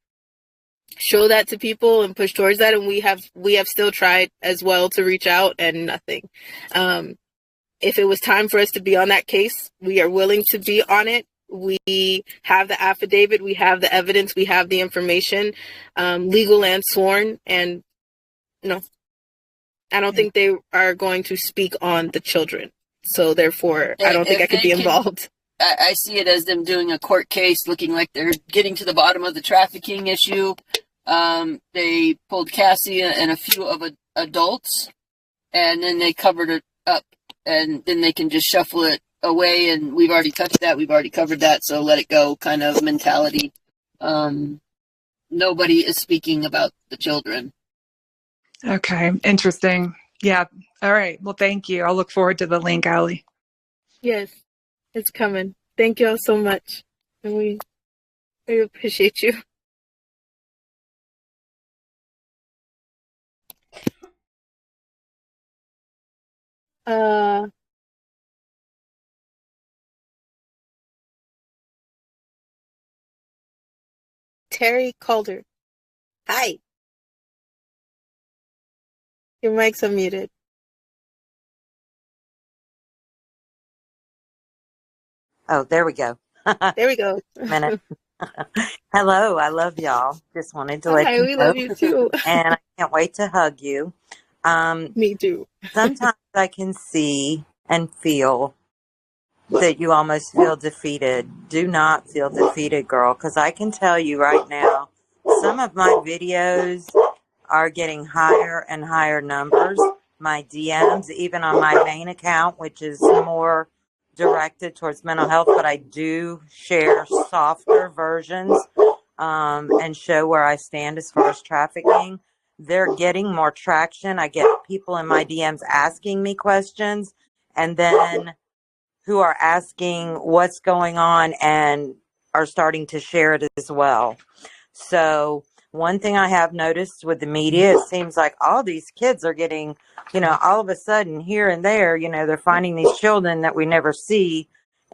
show that to people and push towards that. And we have still tried as well to reach out, and nothing. If it was time for us to be on that case, we are willing to be on it. We have the affidavit, we have the evidence, we have the information, legal and sworn. And no, I don't think they are going to speak on the children. So therefore, I don't think I could be involved. I see it as them doing a court case, looking like they're getting to the bottom of the trafficking issue. They pulled Cassie and a few of adults, and then they covered it up, and then they can just shuffle it away. And we've already touched that. We've already covered that. So let it go kind of mentality. Nobody is speaking about the children. Okay. Interesting. Yeah. All right. Well, thank you. I'll look forward to the link, Allie. Yes, it's coming. Thank you all so much. And we appreciate you. Terry Calder. Hi. Your mic's unmuted. Oh, there we go. There we go. Minute. Hello, I love y'all. Just wanted to let Hi, you we know, love you too. and I can't wait to hug you. Me too. Sometimes I can see and feel that you almost feel defeated. Do not feel defeated, girl, because I can tell you right now, some of my videos are getting higher and higher numbers. My DMs, even on my main account, which is more directed towards mental health, but I do share softer versions and show where I stand as far as trafficking. They're getting more traction. I get people in my DMs asking me questions, and then who are asking what's going on and are starting to share it as well. So one thing I have noticed with the media, it seems like all these kids are getting, all of a sudden here and there, they're finding these children that we never see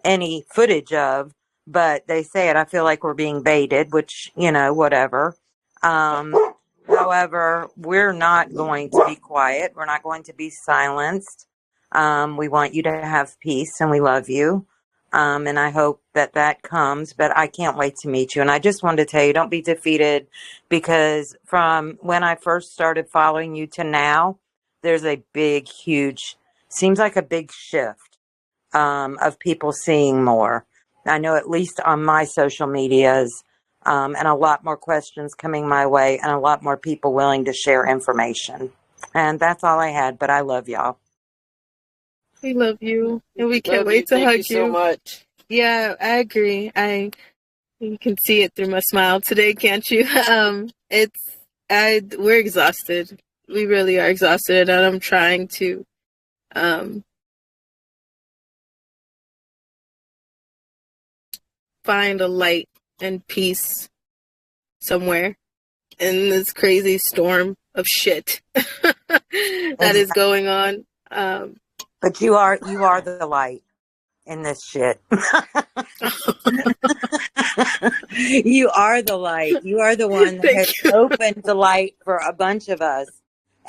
any footage of, but they say it. I feel like we're being baited, which, whatever. However, we're not going to be quiet. We're not going to be silenced. We want you to have peace and we love you. And I hope that comes, but I can't wait to meet you. And I just wanted to tell you, don't be defeated, because from when I first started following you to now, there's a big, huge, seems like a big shift of people seeing more. I know at least on my social medias, and a lot more questions coming my way and a lot more people willing to share information. And that's all I had, but I love y'all. We love you, and we can't Love wait you. to Thank hug you so much. Yeah, I agree. You can see it through my smile today, can't you? We're exhausted. We really are exhausted, and I'm trying to, find a light and peace somewhere in this crazy storm of shit that is going on. But you are the light in this shit. You are the light. You are the one that has opened the light for a bunch of us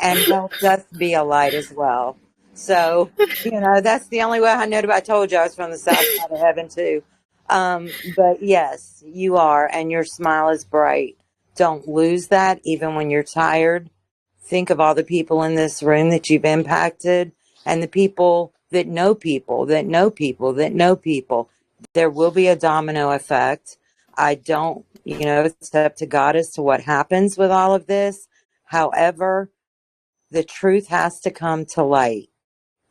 and helped us be a light as well. So, that's the only way I know. I told you I was from the south side of heaven too. But yes, you are, and your smile is bright. Don't lose that even when you're tired. Think of all the people in this room that you've impacted, and the people that know people, that know people, that know people. There will be a domino effect. I don't, it's up to God as to what happens with all of this. However, the truth has to come to light,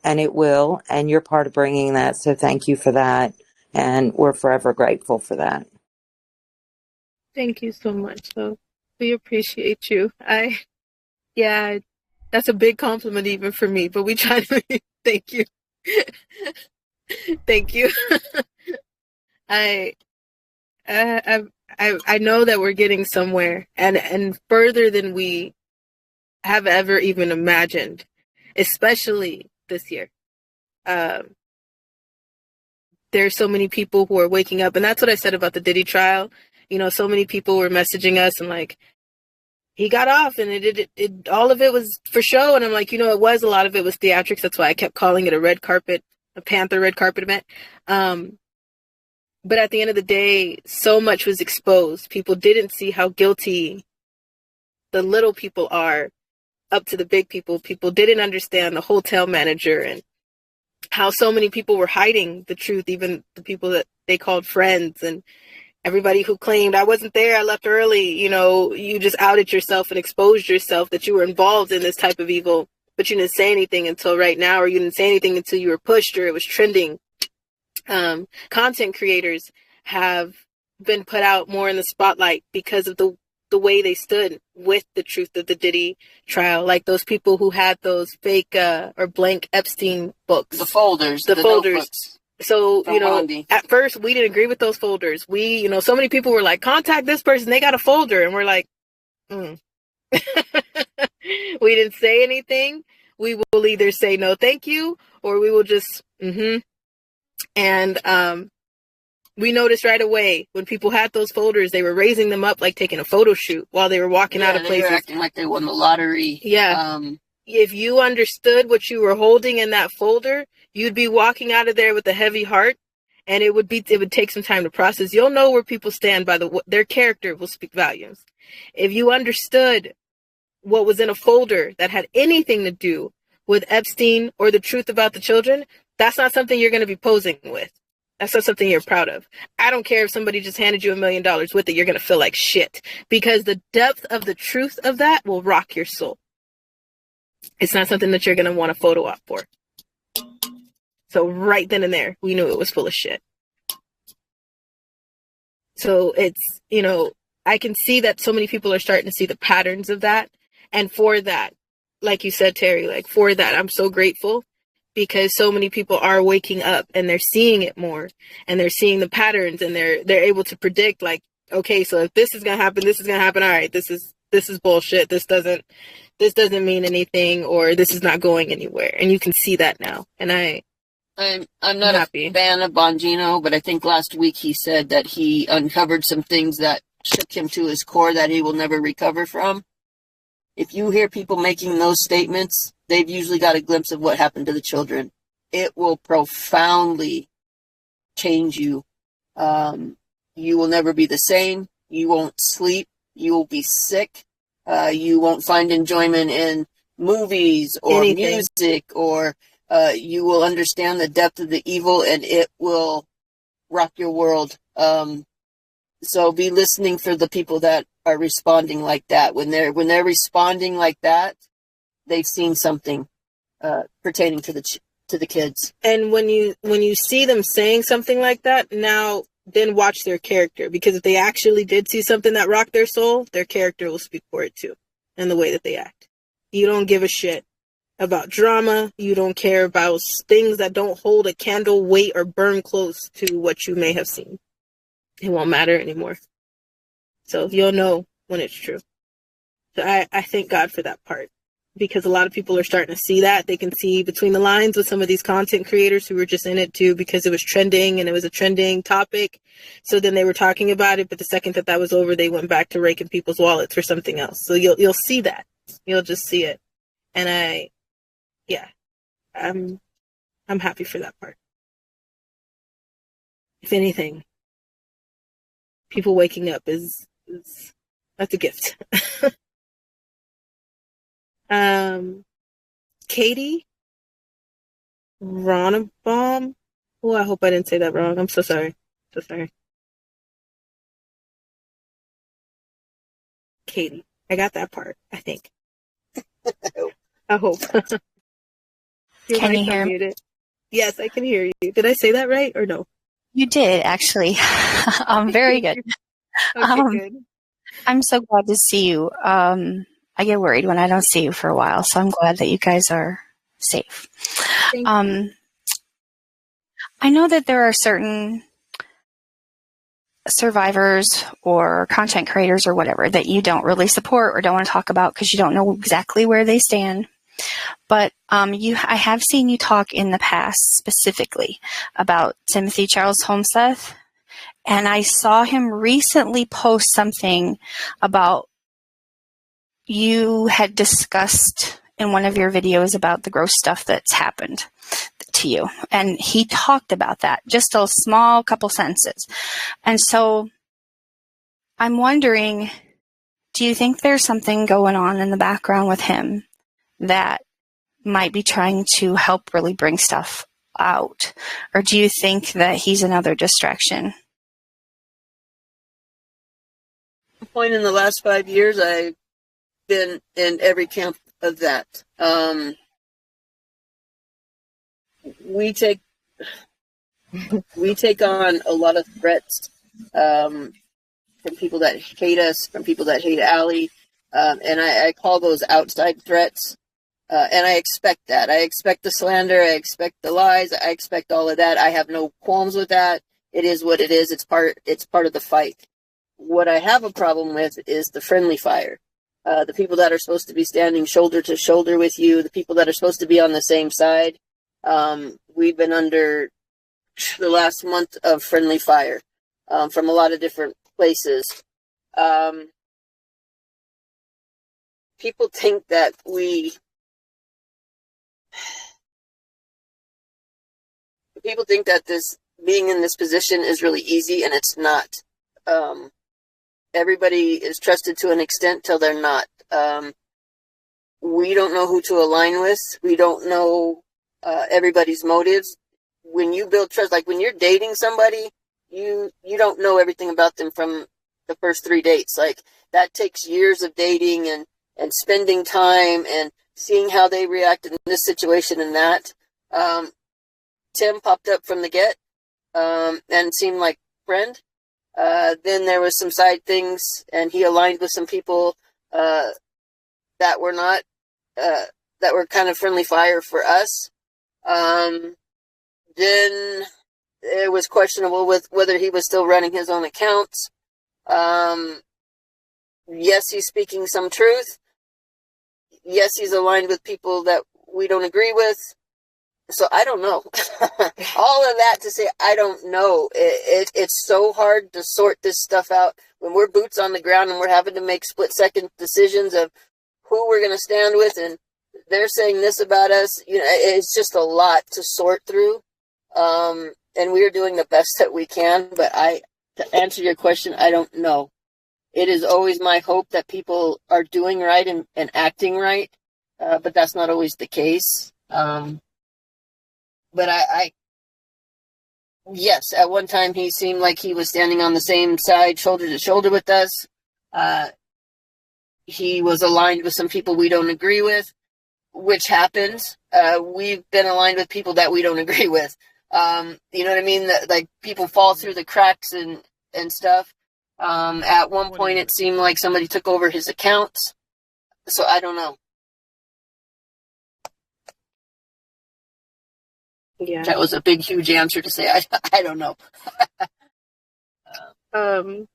and it will, and you're part of bringing that. So thank you for that. And we're forever grateful for that. Thank you so much. So we appreciate you. That's a big compliment even for me, but we try to thank you. Thank you. I know that we're getting somewhere and further than we have ever even imagined, especially this year. There's so many people who are waking up, and that's what I said about the Diddy trial. So many people were messaging us and like, he got off, and it all of it was for show. And I'm like, it was a lot of it was theatrics. That's why I kept calling it a Panther red carpet event. But at the end of the day, so much was exposed. People didn't see how guilty the little people are up to the big people. People didn't understand the hotel manager and how so many people were hiding the truth, even the people that they called friends, and everybody who claimed, I wasn't there, I left early. You just outed yourself and exposed yourself that you were involved in this type of evil, but you didn't say anything until right now, or you didn't say anything until you were pushed or it was trending. Content creators have been put out more in the spotlight because of the way they stood with the truth of the Diddy trial, like those people who had those fake or blank Epstein books, the folders. Notebooks. So, at first we didn't agree with those folders. So many people were like, contact this person, they got a folder. And we're like, We didn't say anything. We will either say no, thank you, or we will just, And We noticed right away when people had those folders, they were raising them up like taking a photo shoot while they were walking out of they places. were acting like they won the lottery. Yeah. If you understood what you were holding in that folder, you'd be walking out of there with a heavy heart, and it would take some time to process. You'll know where people stand by their character will speak volumes. If you understood what was in a folder that had anything to do with Epstein or the truth about the children, that's not something you're going to be posing with. That's not something you're proud of. I don't care if somebody just handed you $1 million with it, you're going to feel like shit, because the depth of the truth of that will rock your soul. It's not something that you're going to want a photo op for. So right then and there, we knew it was full of shit. So it's, I can see that so many people are starting to see the patterns of that. And for that, like you said, Terry, like for that, I'm so grateful, because so many people are waking up and they're seeing it more, and they're seeing the patterns, and they're able to predict, like, okay, so if this is going to happen, this is going to happen. All right, this is bullshit. This doesn't mean anything, or this is not going anywhere. And you can see that now. And I'm not happy. A fan of Bongino, but I think last week he said that he uncovered some things that shook him to his core that he will never recover from. If you hear people making those statements, they've usually got a glimpse of what happened to the children. It will profoundly change you. You will never be the same. You won't sleep. You will be sick. You won't find enjoyment in movies or music, or you will understand the depth of the evil, and it will rock your world. So be listening for the people that are responding like that. When they're responding like that, they've seen something pertaining to the kids. And when you see them saying something like that, now then watch their character, because if they actually did see something that rocked their soul, their character will speak for it too, and the way that they act. You don't give a shit about drama. You don't care about things that don't hold a candle weight or burn close to what you may have seen. It won't matter anymore. So you'll know when it's true. So I thank God for that part, because a lot of people are starting to see that. They can see between the lines with some of these content creators who were just in it too because it was trending and it was a trending topic. So then they were talking about it, but the second that was over, they went back to raking people's wallets for something else. So you'll see that. You'll just see it. And I'm happy for that part. If anything, people waking up is that's a gift. Katie Ronnebaum. Oh, I hope I didn't say that wrong. I'm so sorry. Katie. I got that part, I think. I hope. Can you hear me? Yes, I can hear you. Did I say that right or no? You did, actually. Very good. Okay, good. I'm so glad to see you. I get worried when I don't see you for a while, so I'm glad that you guys are safe. I know that there are certain survivors or content creators or whatever that you don't really support or don't want to talk about because you don't know exactly where they stand. But I have seen you talk in the past specifically about Timothy Charles Homseth, and I saw him recently post something about you had discussed in one of your videos about the gross stuff that's happened to you. And he talked about that, just a small couple sentences. And so I'm wondering, do you think there's something going on in the background with him that might be trying to help really bring stuff out? Or do you think that he's another distraction? At one point in the last 5 years, I've been in every camp of that. We take on a lot of threats from people that hate us, from people that hate Allie, and I call those outside threats. And I expect that. I expect the slander. I expect the lies. I expect all of that. I have no qualms with that. It is what it is. It's part of the fight. What I have a problem with is the friendly fire. The people that are supposed to be standing shoulder to shoulder with you, the people that are supposed to be on the same side. We've been under the last month of friendly fire from a lot of different places. People think that this being in this position is really easy, and it's not. Everybody is trusted to an extent till they're not. We don't know who to align with. We don't know everybody's motives. When you build trust, like when you're dating somebody, you don't know everything about them from the first 3 dates. Like that takes years of dating and spending time and seeing how they react in this situation and that. Tim popped up from the get and seemed like a friend. Then there was some side things, and he aligned with some people that were not that were kind of friendly fire for us. Then it was questionable with whether he was still running his own accounts. Yes, he's speaking some truth. Yes, he's aligned with people that we don't agree with. So I don't know. All of that to say, I don't know. It's so hard to sort this stuff out when we're boots on the ground and we're having to make split-second decisions of who we're going to stand with, and they're saying this about us. You know, it's just a lot to sort through. And we're doing the best that we can. But to answer your question, I don't know. It is always my hope that people are doing right and acting right. But that's not always the case. But yes, at one time he seemed like he was standing on the same side, shoulder to shoulder with us. He was aligned with some people we don't agree with, which happens. We've been aligned with people that we don't agree with. You know what I mean? That, like, people fall through the cracks and stuff. At one point it seemed like somebody took over his accounts. So I don't know. Yeah. That was a big, huge answer to say, I don't know. I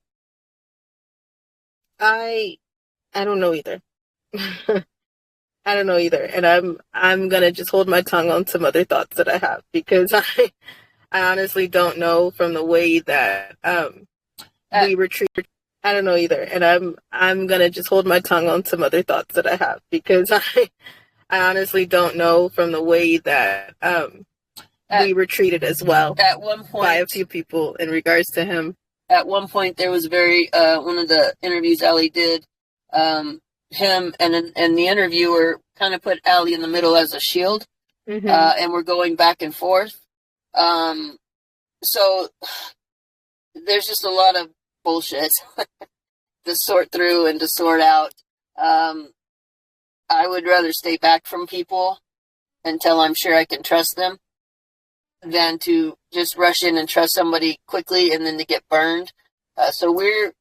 don't know either. I don't know either. And I'm going to just hold my tongue on some other thoughts that I have, because I honestly don't know from the way that we were treated. I don't know either. And I'm going to just hold my tongue on some other thoughts that I have, because I honestly don't know from the way that we were treated as well at one point by a few people in regards to him. At one point, there was one of the interviews Allie did, him and the interviewer kind of put Allie in the middle as a shield, and we're going back and forth. So there's just a lot of bullshit to sort through and to sort out. I would rather stay back from people until I'm sure I can trust them than to just rush in and trust somebody quickly and then to get burned. So we're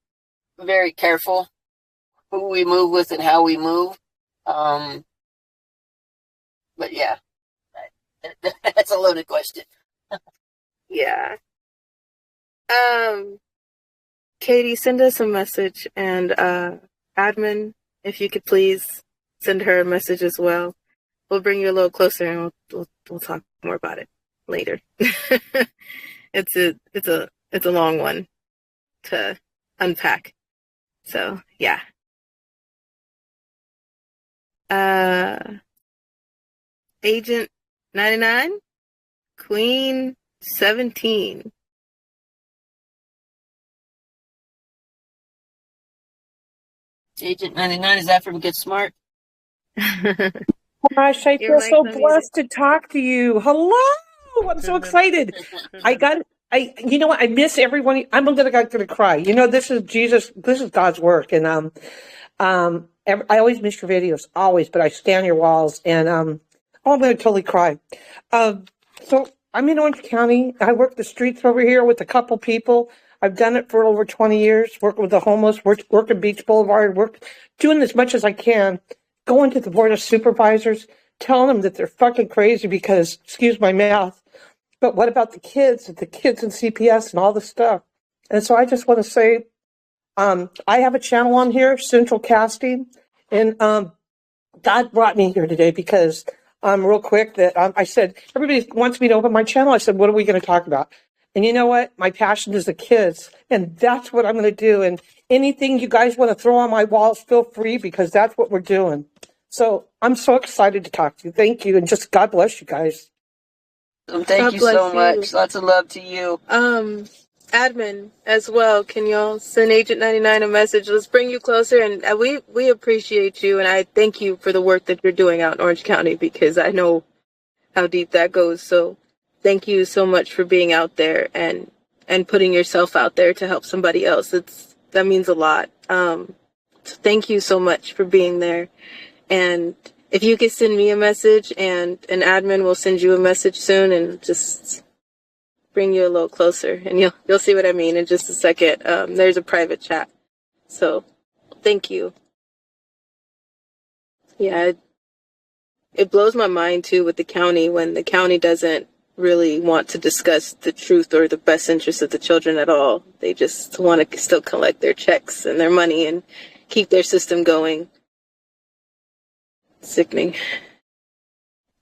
very careful who we move with and how we move. But yeah, that's a loaded question. Yeah. Katie, send us a message, and admin, if you could please send her a message as well. We'll bring you a little closer, and we'll talk more about it later. It's a long one to unpack. So yeah. Agent 99, Queen 17. Agent 99, is that from Get Smart? Gosh, I feel so blessed to talk to you. Hello, I'm so excited. You know what? I miss everyone. I'm gonna cry. You know, this is Jesus. This is God's work, and I always miss your videos, always. But I stand your walls, and I'm gonna totally cry. So I'm in Orange County. I work the streets over here with a couple people. I've done it for over 20 years. Working with the homeless, working Beach Boulevard, doing as much as I can. Going to the board of supervisors, telling them that they're fucking crazy because, excuse my mouth, but what about the kids in CPS and all this stuff? And so I just want to say, I have a channel on here, Central Casting, and God brought me here today because real quick that I said, everybody wants me to open my channel. I said, what are we going to talk about? And you know what? My passion is the kids, and that's what I'm going to do. And anything you guys want to throw on my walls, feel free, because that's what we're doing. So I'm so excited to talk to you. Thank you. And just God bless you guys. Thank God you bless so you. much. Lots of love to you. Admin as well. Can y'all send Agent 99 a message? Let's bring you closer, and we appreciate you, and I thank you for the work that you're doing out in Orange County, because I know how deep that goes. So thank you so much for being out there and putting yourself out there to help somebody else. That means a lot. So thank you so much for being there. And if you could send me a message, and an admin will send you a message soon, and just bring you a little closer, and you'll see what I mean in just a second. There's a private chat. So thank you. Yeah, it blows my mind too with the county, when the county doesn't really want to discuss the truth or the best interest of the children at all. They just want to still collect their checks and their money and keep their system going. Sickening.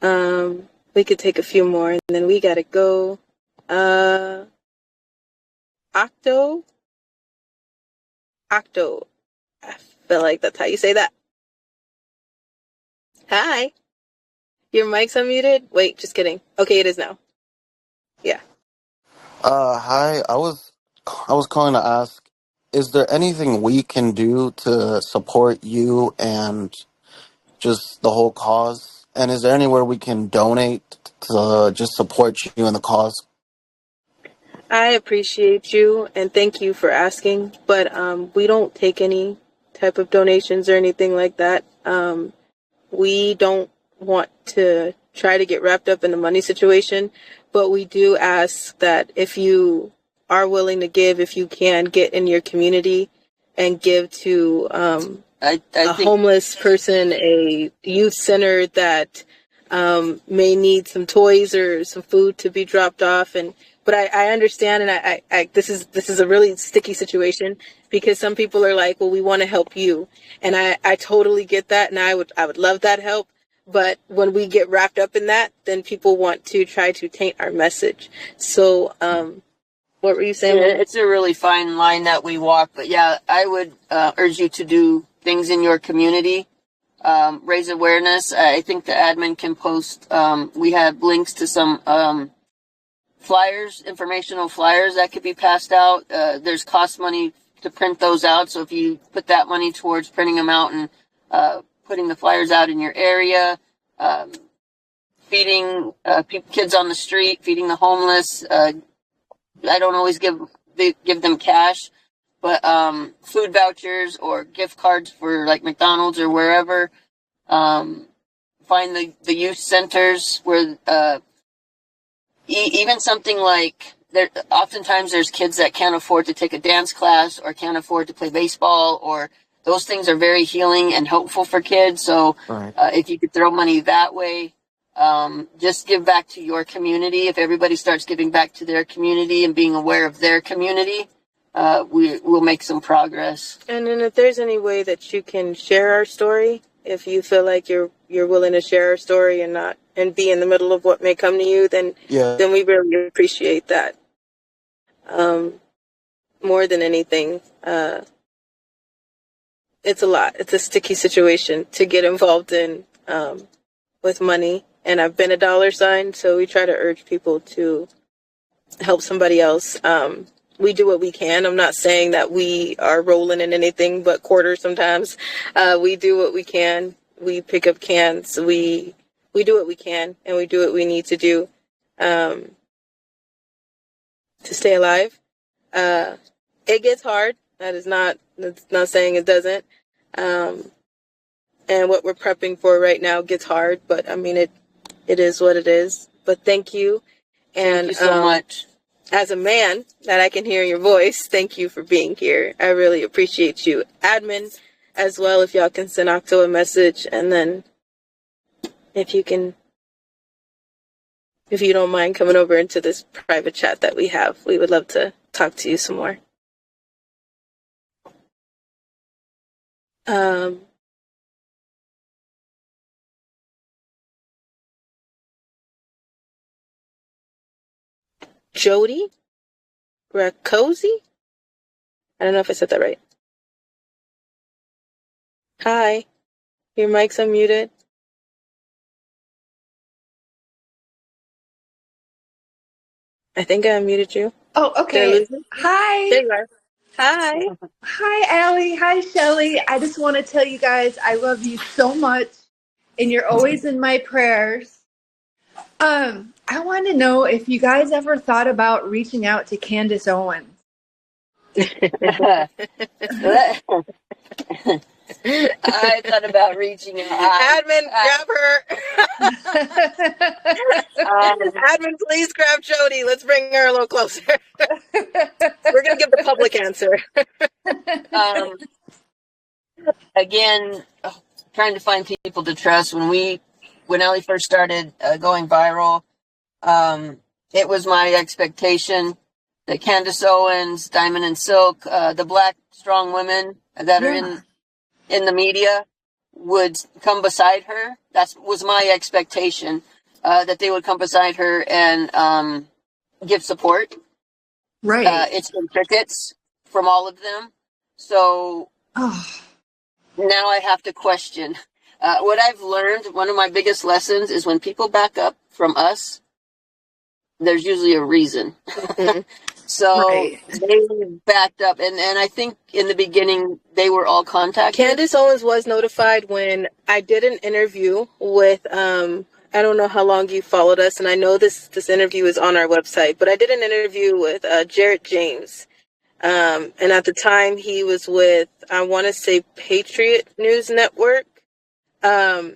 We could take a few more, and then we gotta go. Octo. I feel like that's how you say that. Hi. Your mic's unmuted? Wait, just kidding. Okay, it is now. Yeah. Hi. I was calling to ask, is there anything we can do to support you and just the whole cause? And is there anywhere we can donate to just support you and the cause? I appreciate you, and thank you for asking, but we don't take any type of donations or anything like that. We don't want to try to get wrapped up in the money situation, but we do ask that if you are willing to give, if you can, get in your community and give to I a think homeless person, a youth center that may need some toys or some food to be dropped off. But I understand, and I this is a really sticky situation, because some people are like, well, we want to help you, and I totally get that, and I would love that help. But when we get wrapped up in that, then people want to try to taint our message. So what were you saying? yeah, it's a really fine line that we walk. But yeah, I would urge you to do things in your community, raise awareness. I think the admin can post. We have links to some flyers, informational flyers that could be passed out. There's cost money to print those out. So if you put that money towards printing them out and putting the flyers out in your area, feeding kids on the street, feeding the homeless. I don't always give them cash, but food vouchers or gift cards for like McDonald's or wherever. Find the youth centers where even something like there. Oftentimes there's kids that can't afford to take a dance class or can't afford to play baseball, or those things are very healing and helpful for kids. So Right. if you could throw money that way, just give back to your community. If everybody starts giving back to their community and being aware of their community, we'll make some progress. And then if there's any way that you can share our story, if you feel like you're willing to share our story and be in the middle of what may come to you, then Yeah. we really appreciate that. More than anything, it's a lot. It's a sticky situation to get involved in with money. And I've been a dollar sign, so we try to urge people to help somebody else. We do what we can. I'm not saying that we are rolling in anything but quarters sometimes. We do what we can. We pick up cans. We do what we can, and we do what we need to do to stay alive. It gets hard. That's not saying it doesn't. And what we're prepping for right now gets hard, but I mean, it is what it is. But thank you. And Thank you so much. As a man that I can hear your voice, thank you for being here. I really appreciate you. Admin as well, if y'all can send Octo a message, and then if you don't mind coming over into this private chat that we have, we would love to talk to you some more. Jody Rakosi. I don't know if I said that right. Hi, your mic's unmuted. I think I unmuted you. Oh, Did I okay. lose you? Hi. There you are. Hi. Hi, Allie. Hi, Shelly. I just want to tell you guys I love you so much, and you're always in my prayers. I want to know if you guys ever thought about reaching out to Candace Owens. I thought about reaching out. Admin, grab her. Admin, please grab Jody. Let's bring her a little closer. We're going to give the public answer. Again, trying to find people to trust. When Ellie first started going viral, it was my expectation that Candace Owens, Diamond and Silk, the Black strong women that are in the media would come beside her. That was my expectation, that they would come beside her and give support. Right. It's been crickets from all of them. So now I have to question. What I've learned, one of my biggest lessons is when people back up from us, there's usually a reason. So they backed up. And I think in the beginning, they were all contacted. Candace Owens was notified when I did an interview with, I don't know how long you followed us, and I know this interview is on our website, but I did an interview with Jarrett James. And at the time, he was with, I want to say, Patriot News Network. I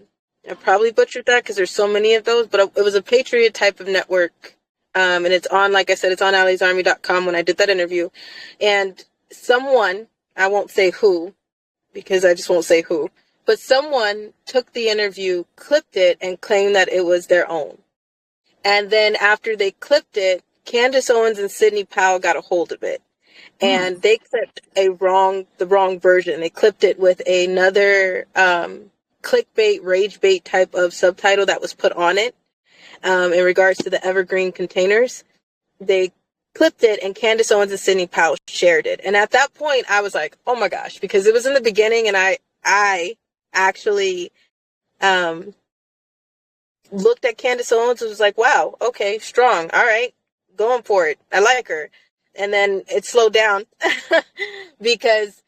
probably butchered that because there's so many of those, but it was a Patriot type of network. And it's on, like I said, it's on alliesarmy.com when I did that interview. And someone, I won't say who, because I just won't say who, but someone took the interview, clipped it, and claimed that it was their own. And then after they clipped it, Candace Owens and Sidney Powell got a hold of it. And they clipped the wrong version. They clipped it with another clickbait, rage bait type of subtitle that was put on it. In regards to the evergreen containers, they clipped it, and Candace Owens and Sidney Powell shared it. And at that point, I was like, oh my gosh, because it was in the beginning, and I actually looked at Candace Owens and was like, wow, okay, strong, all right, going for it, I like her. And then it slowed down because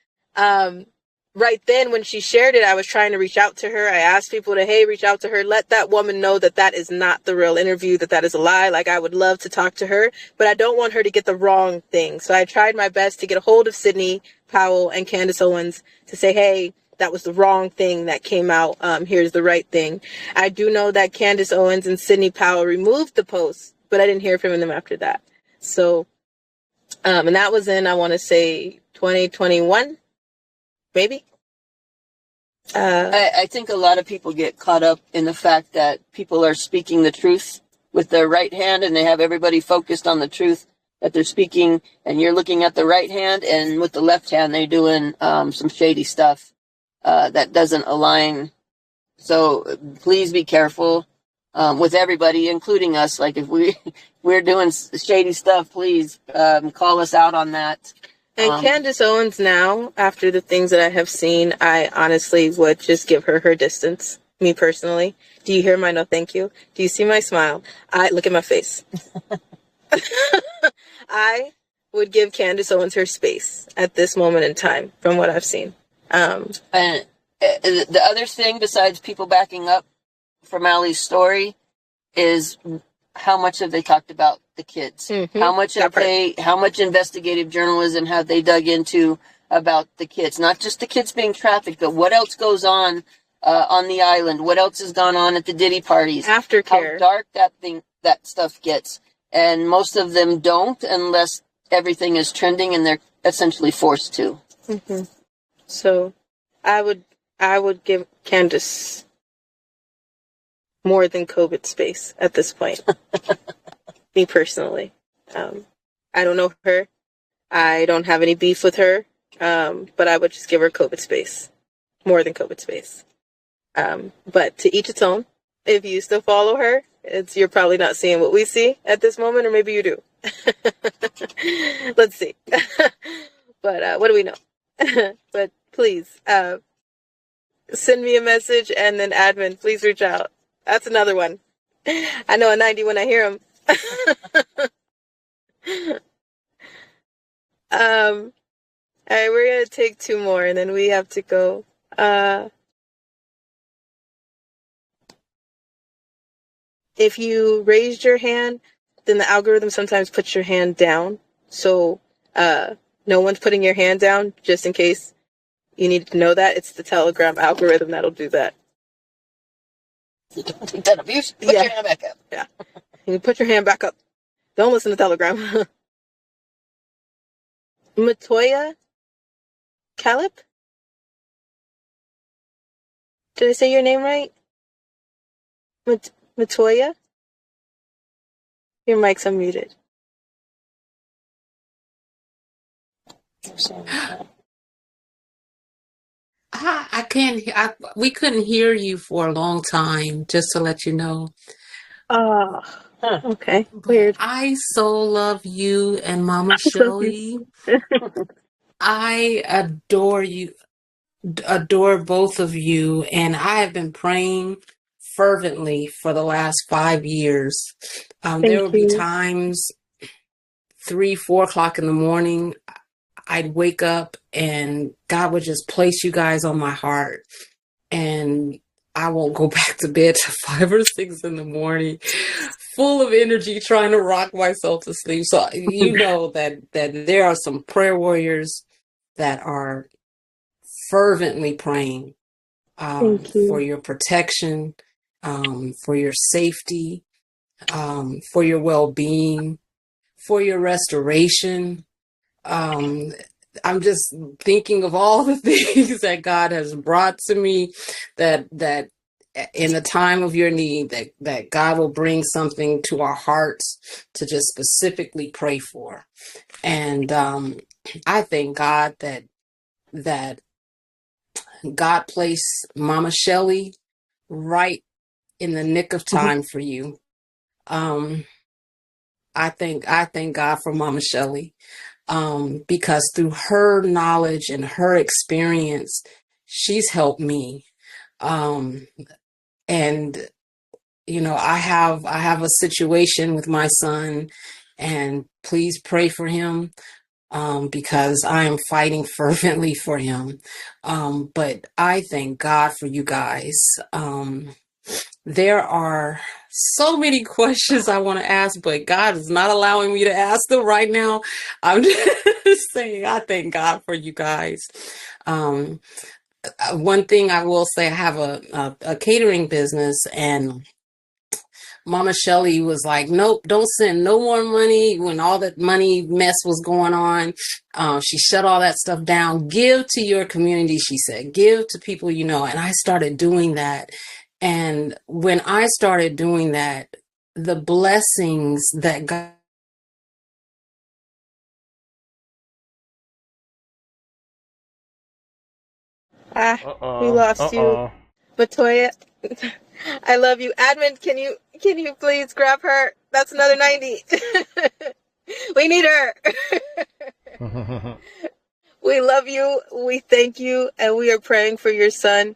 right then when she shared it, I was trying to reach out to her. I asked people to, hey, reach out to her. Let that woman know that that is not the real interview, that is a lie. Like, I would love to talk to her, but I don't want her to get the wrong thing. So I tried my best to get a hold of Sidney Powell and Candace Owens to say, hey, that was the wrong thing that came out. Here's the right thing. I do know that Candace Owens and Sidney Powell removed the post, but I didn't hear from them after that. So, and that was in, I want to say 2021. Maybe. I think a lot of people get caught up in the fact that people are speaking the truth with their right hand, and they have everybody focused on the truth that they're speaking, and you're looking at the right hand, and with the left hand they're doing some shady stuff that doesn't align. So please be careful with everybody, including us. Like, if we're doing shady stuff, please call us out on that. And Candace Owens now, after the things that I have seen, I honestly would just give her distance, me personally. Do you hear my no thank you? Do you see my smile? Look at my face. I would give Candace Owens her space at this moment in time, from what I've seen. And the other thing, besides people backing up from Allie's story, is how much have they talked about the kids? Mm-hmm. How much investigative journalism have they dug into about the kids? Not just the kids being trafficked, but what else goes on the island? What else has gone on at the Diddy parties? Aftercare. How dark that stuff gets. And most of them don't, unless everything is trending and they're essentially forced to. Mm-hmm. So I would give Candace more than COVID space at this point. Me personally. I don't know her. I don't have any beef with her. But I would just give her COVID space. More than COVID space. But to each its own. If you still follow her, you're probably not seeing what we see at this moment, or maybe you do. Let's see. But what do we know? But please, send me a message, and then admin, please reach out. That's another one. I know a 90 when I hear him. All right, we're gonna take two more, and then we have to go. If you raised your hand, then the algorithm sometimes puts your hand down. So no one's putting your hand down, just in case you need to know that. It's the Telegram algorithm that'll do that. Don't take that abuse. Put your hand back up. Yeah. You put your hand back up. Don't listen to Telegram. Matoya Calip? Did I say your name right? Matoya? Your mic's unmuted. I can't. We couldn't hear you for a long time. Just to let you know. Oh, okay. But Weird. I so love you and Mama Shelly. I adore you, adore both of you, and I have been praying fervently for the last 5 years. There would be times 3, 4 o'clock in the morning. I'd wake up and God would just place you guys on my heart, and I won't go back to bed till 5 or 6 in the morning, full of energy, trying to rock myself to sleep. So you know that there are some prayer warriors that are fervently praying for your protection, for your safety, for your well-being, for your restoration. I'm just thinking of all the things that God has brought to me, that in the time of your need, that God will bring something to our hearts to just specifically pray for. And I thank God that God placed Mama Shelly right in the nick of time for you. I thank God for Mama Shelly. Because through her knowledge and her experience, she's helped me. And I have a situation with my son, and please pray for him, because I am fighting fervently for him. But I thank God for you guys. There are so many questions I want to ask, but God is not allowing me to ask them right now. I'm just saying, I thank God for you guys. One thing I will say, I have a catering business, and Mama Shelly was like, nope, don't send no more money. When all that money mess was going on, she shut all that stuff down. Give to your community, she said. Give to people you know. And I started doing that. And when I started doing that, the blessings that God... We lost you. Matoya, I love you. Admin, can you please grab her? That's another 90. We need her. We love you. We thank you. And we are praying for your son.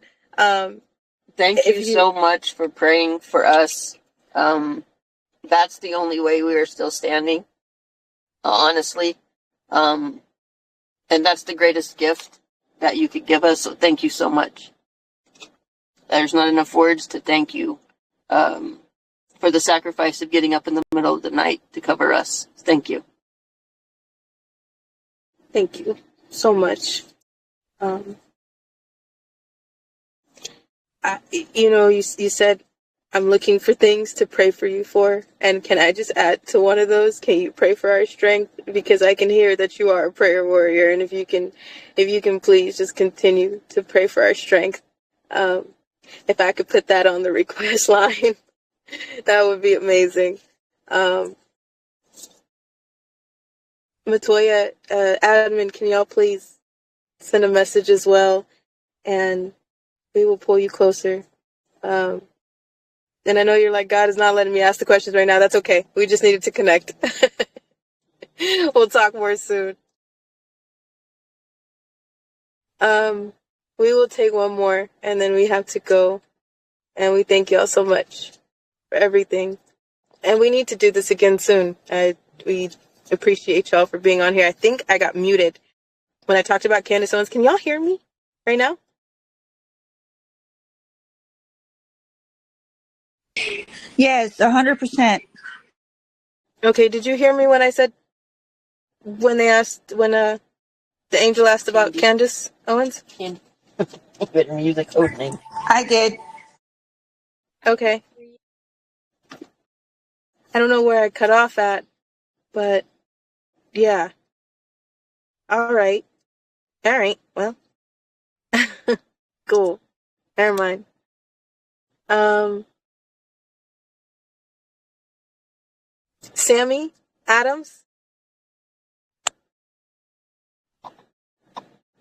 Thank you so much for praying for us. That's the only way we are still standing, honestly. And that's the greatest gift that you could give us. So thank you so much. There's not enough words to thank you for the sacrifice of getting up in the middle of the night to cover us. Thank you. Thank you so much. You said, I'm looking for things to pray for you for. And can I just add to one of those? Can you pray for our strength? Because I can hear that you are a prayer warrior. And if you can please just continue to pray for our strength. If I could put that on the request line, that would be amazing. Matoya, admin, can y'all please send a message as well? And we will pull you closer. And I know you're like, God is not letting me ask the questions right now. That's okay. We just needed to connect. We'll talk more soon. We will take one more, and then we have to go. And we thank y'all so much for everything. And we need to do this again soon. We appreciate y'all for being on here. I think I got muted when I talked about Candace Owens. Can y'all hear me right now? Yes, 100%. Okay, did you hear me when I said, when the angel asked about Candace Owens? Better music opening. I did. Okay. I don't know where I cut off at, but yeah. All right. Well, cool. Never mind. Sammy Adams.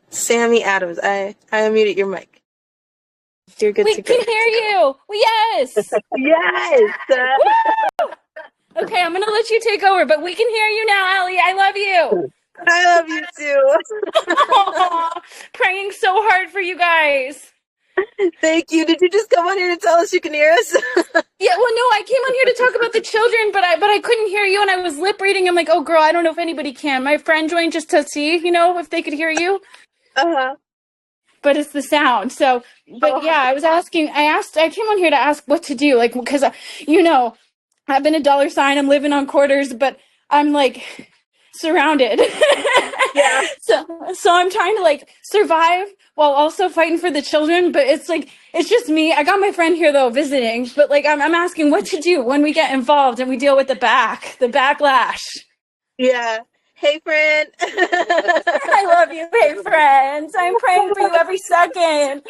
Sammy Adams. I unmuted your mic. You're good to go. We can hear you. Yes. Yes. Woo! Okay, I'm gonna let you take over, but we can hear you now, Allie. I love you. I love you too. Praying so hard for you guys. Thank you. Did you just come on here to tell us you can hear us? Yeah, well, no, I came on here to talk about the children, but I couldn't hear you, and I was lip reading. I'm like, oh, girl, I don't know if anybody can. My friend joined just to see, if they could hear you. But it's the sound. So, but yeah, I came on here to ask what to do, like, because I've been a $sign. I'm living on quarters, but I'm like surrounded. Yeah. So I'm trying to like survive while also fighting for the children. But it's just me. I got my friend here though visiting, but like I'm asking what to do when we get involved and we deal with the backlash. Yeah. Hey, friend. I love you. Hey, friends. I'm praying for you every second.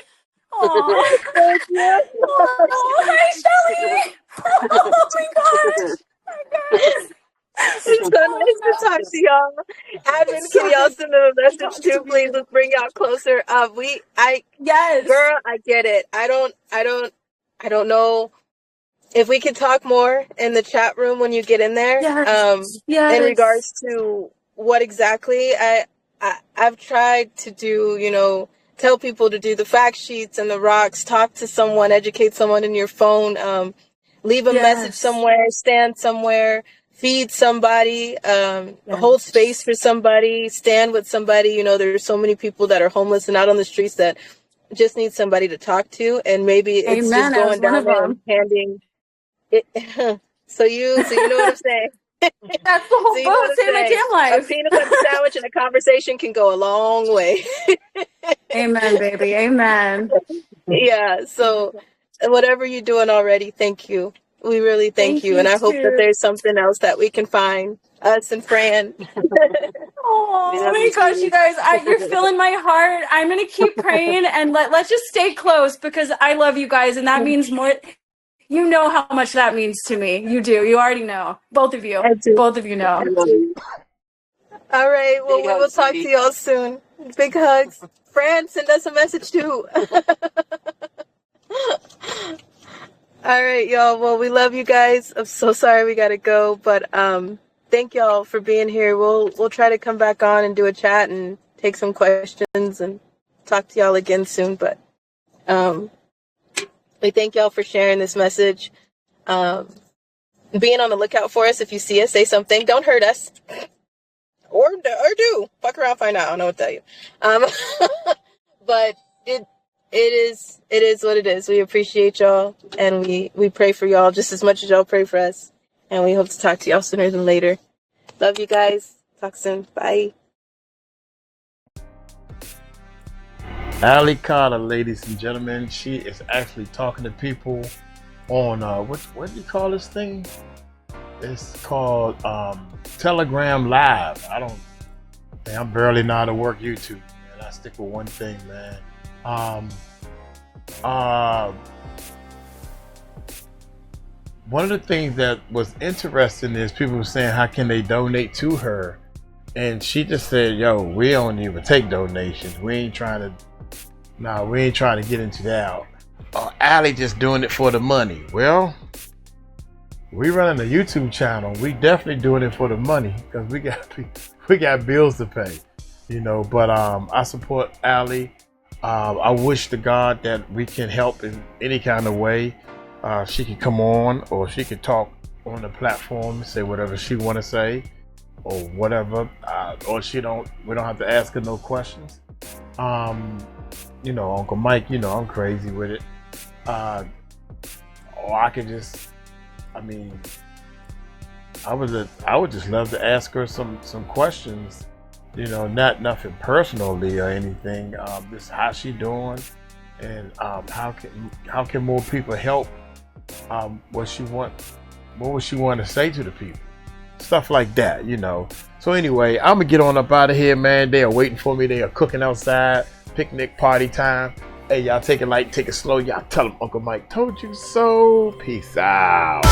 Aww. Thank you. Oh, hi, Shelly. Oh my gosh. Hi, guys. It's so nice to talk to y'all. Admin, can y'all send them a message too, please? Let's bring y'all closer. Yes. Girl, I get it. I don't know if we could talk more in the chat room when you get in there. Yes. In regards to what exactly I've tried to do, tell people to do the fact sheets and the rocks, talk to someone, educate someone in your phone, leave a message somewhere, stand somewhere, feed somebody, hold space for somebody, stand with somebody. There's so many people that are homeless and out on the streets that just need somebody to talk to, and maybe it's just going down there and handing it. So you know what I'm saying? That's the whole boat, saving my damn life. A peanut butter sandwich and a conversation can go a long way. Amen, baby. Amen. Yeah, so whatever you're doing already, thank you. We really thank you. And I hope that there's something else that we can find, us and Fran. Oh my gosh, you guys, you're filling my heart. I'm going to keep praying, and let's just stay close because I love you guys, and that means more. You know how much that means to me. You do. You already know. Both of you. Both of you know. All right. Well, we will talk to y'all soon. Big hugs. Fran, send us a message too. All right, y'all. Well, we love you guys. I'm so sorry we got to go, but thank y'all for being here. We'll try to come back on and do a chat and take some questions and talk to y'all again soon. But we thank y'all for sharing this message. Being on the lookout for us. If you see us, say something. Don't hurt us. Or do. Fuck around, find out. I don't know what to tell you. But it is what it is. We appreciate y'all, and we pray for y'all just as much as y'all pray for us. And we hope to talk to y'all sooner than later. Love you guys. Talk soon. Bye. Allie Carter, ladies and gentlemen, she is actually talking to people on what do you call this thing? It's called Telegram Live. I'm barely know how to work YouTube, man. I stick with one thing, man. One of the things that was interesting is people were saying, how can they donate to her? And she just said, yo, we don't even take donations. We ain't trying to get into that. Allie just doing it for the money. Well, we running a YouTube channel. We definitely doing it for the money because we got bills to pay, you know. But I support Allie. I wish to God that we can help in any kind of way. She can come on, or she can talk on the platform, say whatever she want to say, or whatever. Or we don't have to ask her no questions. You know, Uncle Mike, you know, I'm crazy with it. Or I could just, I mean, I would just love to ask her some questions, you know, nothing personally or anything. Just how she doing, and how can more people help? What would she want to say to the people? Stuff like that, you know. So anyway, I'm gonna get on up out of here, man. They are waiting for me. They are cooking outside. Picnic party time. Hey, y'all take it light, take it slow. Y'all tell them Uncle Mike told you so. Peace out.